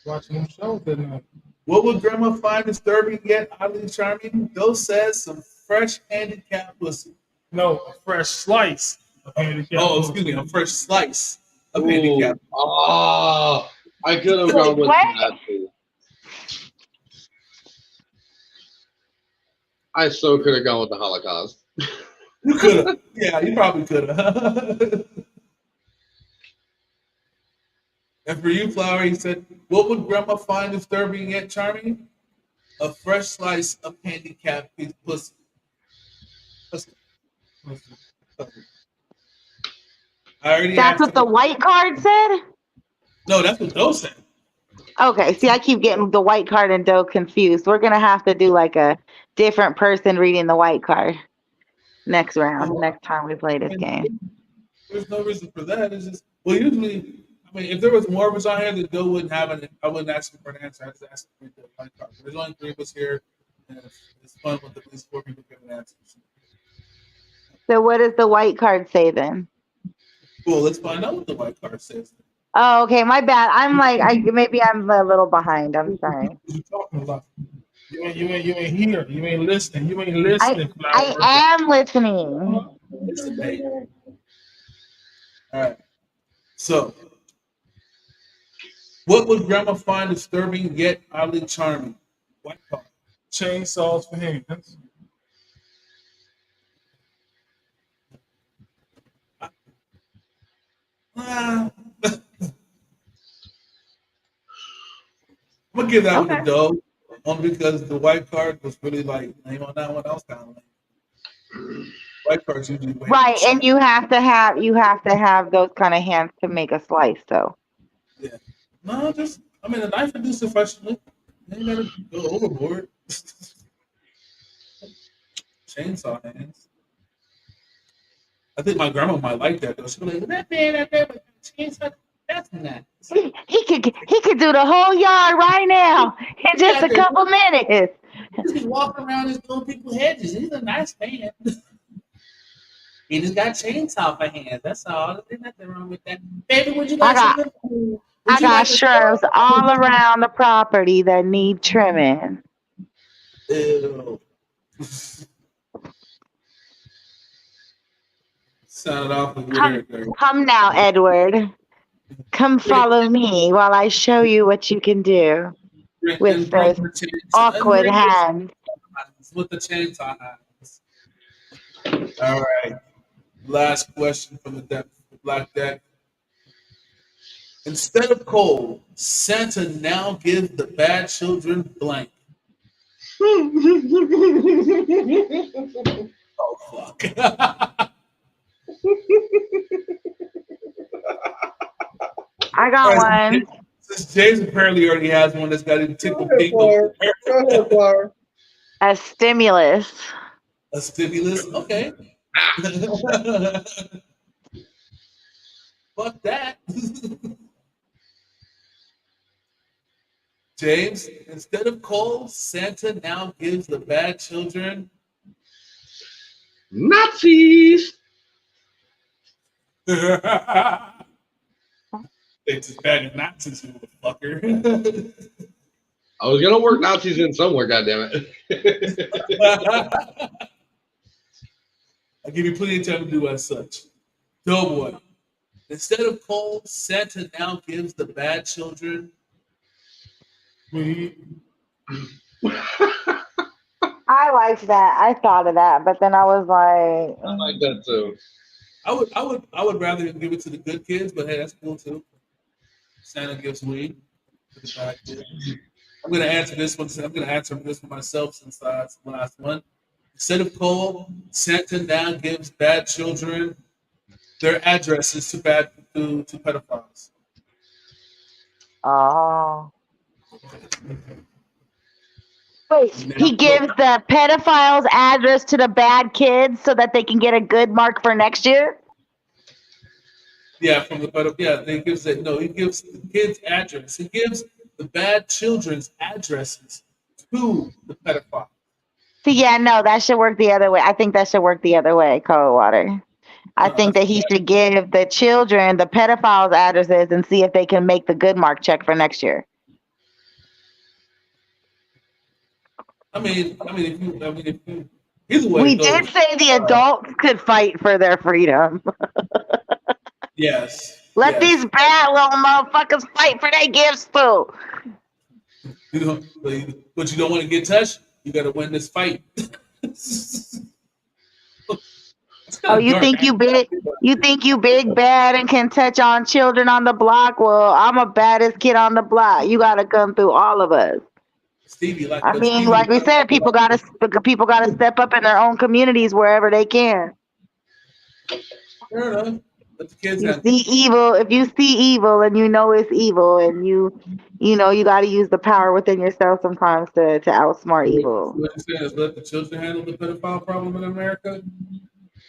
Watching them shows that night. What would grandma find disturbing yet oddly charming? Bill says some fresh handicapped pussy. No, a fresh slice of handicapped Oh, pussy. excuse me, a fresh slice of ooh, handicapped. I could have gone with What? that too. I so could have gone with the Holocaust. You could have. Yeah, you probably could have. And for you, Flower, he said, what would grandma find disturbing yet charming? A fresh slice of handicapped pussy. I already That's asked what the him. white card said? No, that's what those said. Okay, see, I keep getting the white card and Doe confused. We're gonna have to do like a different person reading the white card next round, next time we play this game. There's no reason for that. It's just usually, I mean, if there was more of us on here, then Bill wouldn't have it. I wouldn't ask him for an answer. I just ask him for the white card. But there's only 3 of us here, and it's fun with at least 4 people giving answers. So what does the white card say then? Cool. Let's find out what the white card says. Oh, okay, my bad. I'm like, maybe I'm a little behind. I'm sorry. What you talking about? You ain't here. You ain't listening. You ain't listening. I am listening. All right. So, what would Grandma find disturbing yet oddly charming? White card. Chainsaws for hands. I'm gonna give that one to Doe, only because the white card was really like name on that one. I was kind of like white cards usually right, and you have to have those kind of hands to make a slice, though. Yeah, no, just I mean a knife would do sufficiently. You ain't gotta go overboard. Chainsaw hands. I think my grandma might like that though. She'd be like, that man, but chainsaw. That's nice. He could do the whole yard right now in just a couple minutes. He's walking around just doing people's hedges. He's a nice man. He just got chainsaw for hands. That's all. There's nothing wrong with that. Baby, would you like I got shrubs all around the property that need trimming. Ew. Sounded awful weird. Come now, Edward. Come follow me while I show you what you can do with those awkward hands. With the chainsaw hands. All right. Last question from the Black Deck. Instead of coal, Santa now gives the bad children blank. Oh, fuck. I got one. Since James apparently already has one that's got him tickle pink. A stimulus. A stimulus? Okay. Fuck that. James, instead of coal, Santa now gives the bad children Nazis. They just bad Nazis, you motherfucker. I was gonna work Nazis in somewhere, goddammit. I'll give you plenty of time to do as such. Doughboy. Instead of coal, Santa now gives the bad children weed. I liked that. I thought of that, but then I was like, I like that too. I would rather give it to the good kids, but hey, that's cool too. Santa gives weed to the bad kids. I'm gonna answer this one. I'm gonna answer this for myself since that's the last one. Instead of coal, Santa now gives bad children their addresses to pedophiles. oh. Wait, he gives the pedophiles address to the bad kids so that they can get a good mark for next year? Yeah, from the pedophile. Yeah, he gives it. No, he gives the kids' address. He gives the bad children's addresses to the pedophile. See, yeah, no, that should work the other way. I think that should work the other way, Coldwater. I think that he should give the children the pedophiles' addresses and see if they can make the good mark check for next year. I mean, either way. We did say the adults could fight for their freedom. Yes. Let these bad little motherfuckers fight for their gifts too. You know, but you don't want to get touched. You got to win this fight. Oh, you think you big? You think you big bad and can touch on children on the block? Well, I'm a baddest kid on the block. You got to come through all of us. Stevie, like we said, people gotta step up in their own communities wherever they can. Fair enough. Let the kids You have. see evil. If you see evil and you know it's evil, and you know you got to use the power within yourself sometimes to outsmart What evil. you're saying is let the children handle the pedophile problem in America.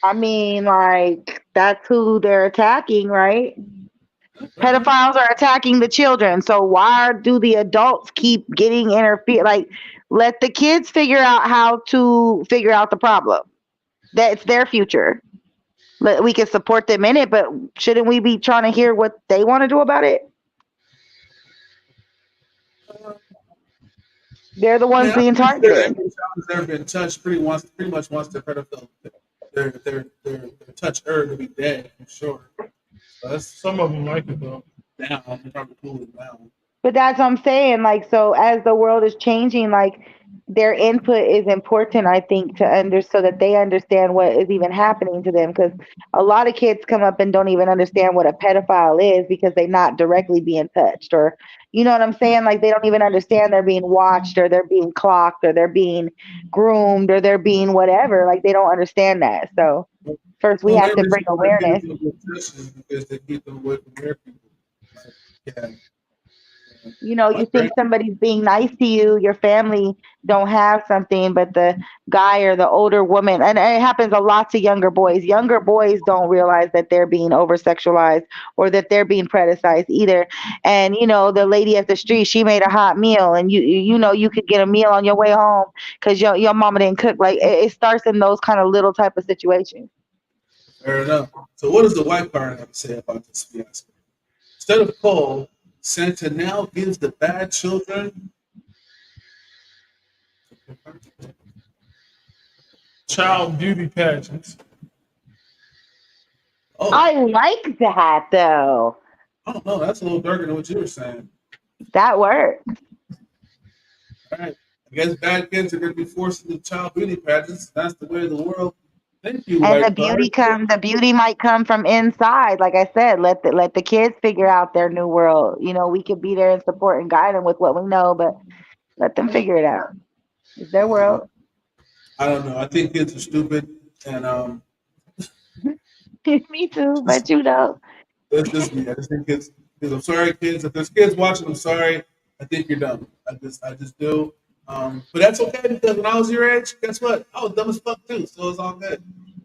I mean, like that's who they're attacking, right? All right. Pedophiles are attacking the children. So why do the adults keep getting interfered? Like, let the kids figure out how to figure out the problem. That's their future. We can support them in it, but shouldn't we be trying to hear what they want to do about it? They're the ones Man, I'm being pretty sure targeted. every child that's ever been touched pretty much wants their pedophile, their toucher to be dead for sure. So that's Some of them like it though. down. They're trying to cool it down. But that's what I'm saying. Like, so as the world is changing, like their input is important, I think, so that they understand what is even happening to them. Because a lot of kids come up and don't even understand what a pedophile is because they're not directly being touched, or you know what I'm saying? Like they don't even understand they're being watched, or they're being clocked, or they're being groomed, or they're being whatever. Like they don't understand that. So first we Well, have main to reason bring why kids awareness. don't get touched is because they keep them away from their people. Like, yeah, You know, you that's think great. somebody's being nice to you, your family don't have something, but the guy or the older woman, and it happens a lot to younger boys. Younger boys don't realize that they're being over sexualized or that they're being predicized either. And you know, the lady at the street, she made a hot meal, and you know you could get a meal on your way home because your mama didn't cook. Like it starts in those kind of little type of situations. Fair enough. So, what does the white part have to say about this fiasco? Instead of coal, Santa now gives the bad children. Child beauty pageants. Oh, I like that though. I don't know. That's a little darker than what you were saying. That works. All right. I guess bad kids are going to be forced into child beauty pageants. That's the way of the world. Thank you, And white card. the beauty might come from inside. Like I said, let the kids figure out their new world. You know, we could be there and support and guide them with what we know, but let them figure it out. It's their world. I don't know. I think kids are stupid, and Me too, but you know. that's just me. I just think kids. Because I'm sorry, kids. If there's kids watching, I'm sorry. I think you're dumb. I just do. But that's okay because when I was your age, guess what? I was dumb as fuck too. So it's all good.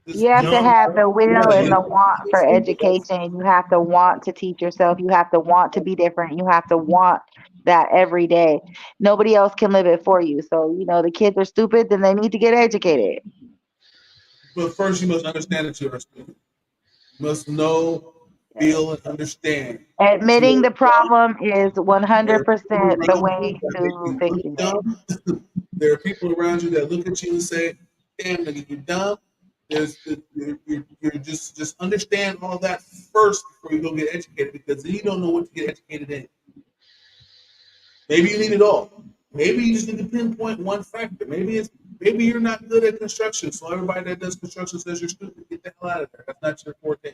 Just You have to Young. have the will yeah, and you the want know, for stupid. education. You have to want to teach yourself. You have to want to be different. You have to want that every day. Nobody else can live it for you. So, you know, the kids are stupid, then they need to get educated. But first, you must understand that you are stupid. You must know, feel, and understand that you Admitting are the dumb. problem is There are people 100% the around you way that make to you look fixing it. dumb. There are people around you that look at you and say, "Damn, nigga, you dumb." You're just understand all that first before you go get educated because then you don't know what to get educated in. Maybe you need it all. Maybe you just need to pinpoint one factor. Maybe you're not good at construction, so everybody that does construction says you're stupid. Get the hell out of there. That's not your forte.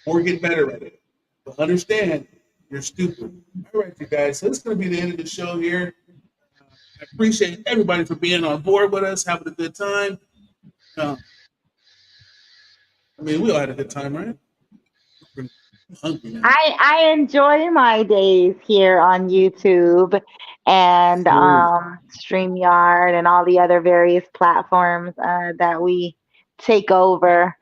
Or get better at it. But understand you're stupid. All right, you guys. So it's going to be the end of the show here. I appreciate everybody for being on board with us, having a good time. Uh, I mean, we all had a good time, right? I'm hungry now. I enjoy my days here on YouTube and Sure. StreamYard and all the other various platforms that we take over All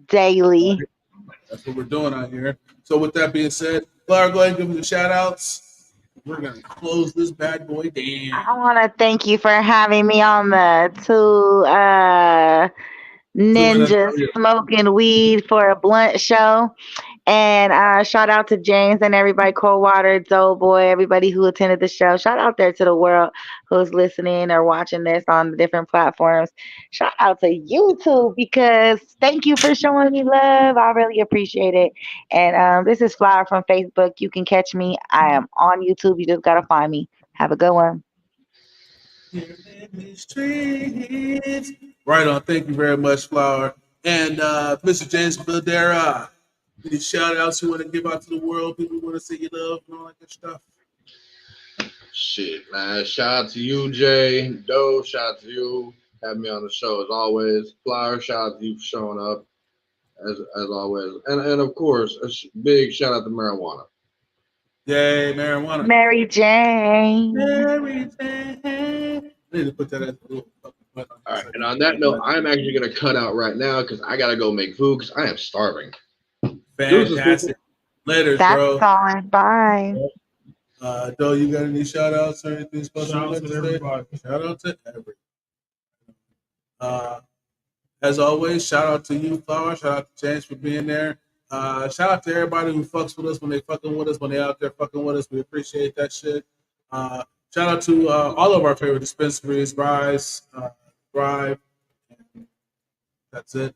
daily. right. That's what we're doing out here. So with that being said, Clara, go ahead and give me the shout outs. We're going to close this bad boy down. I want to thank you for having me on the two So, ninjas smoking weed for a blunt show. And shout out to James and everybody, Coldwater, Doughboy, everybody who attended the show. Shout out there to the world who's listening or watching this on the different platforms. Shout out to YouTube because thank you for showing me love. I really appreciate it. And this is Flower from Facebook. You can catch me. I am on YouTube. You just got to find me. Have a good one. here in the streets. Right on. Thank you very much, Flower. And Mr. James Bildera, any shout outs you want to give out to the world? People want to say you love and all that good stuff. Shit, man. Shout out to you, Jay. Doe, shout out to you. Have me on the show as always. Flyer, shout out to you for showing up. as always, and of course, big shout out to marijuana. Yay, marijuana. Mary Jane. Mary Jane. I need to put that as a little fucking button. All right, and on that note, I'm actually gonna cut out right now because I gotta go make food because I am starving. Fantastic. Later, That's bro. solid. Bye. Doe, you got any shout outs or anything special? Shout out you'd like to say? everybody. Shout out to everybody. As always, shout out to you, Flower. Shout out to James for being there. Shout out to everybody who fucks with us when they fucking with us, when they out there fucking with us. We appreciate that shit. Shout out to all of our favorite dispensaries, Rise, Thrive. That's it.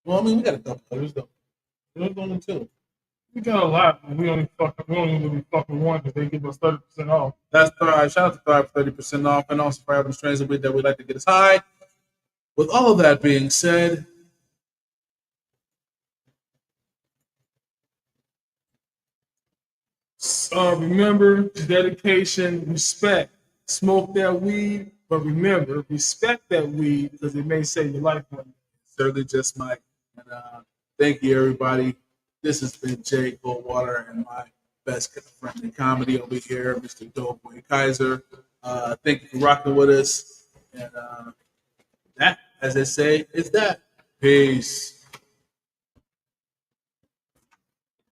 Well, I mean, we got a couple others though. We're going to. We got a lot, but we only really fucking one because they give us 30% off. That's Thrive. Shout out to Thrive for 30% off, and also for having strains of weed that we like to get as high. With all of that being said, Remember, dedication, respect. Smoke that weed, but remember, respect that weed because it may save your life one day. certainly just Mike. And thank you, everybody. This has been Jay Goldwater and my best friend in comedy over here, Mr. Doughboy Kaiser. Thank you for rocking with us. And that, as they say, is that. Peace.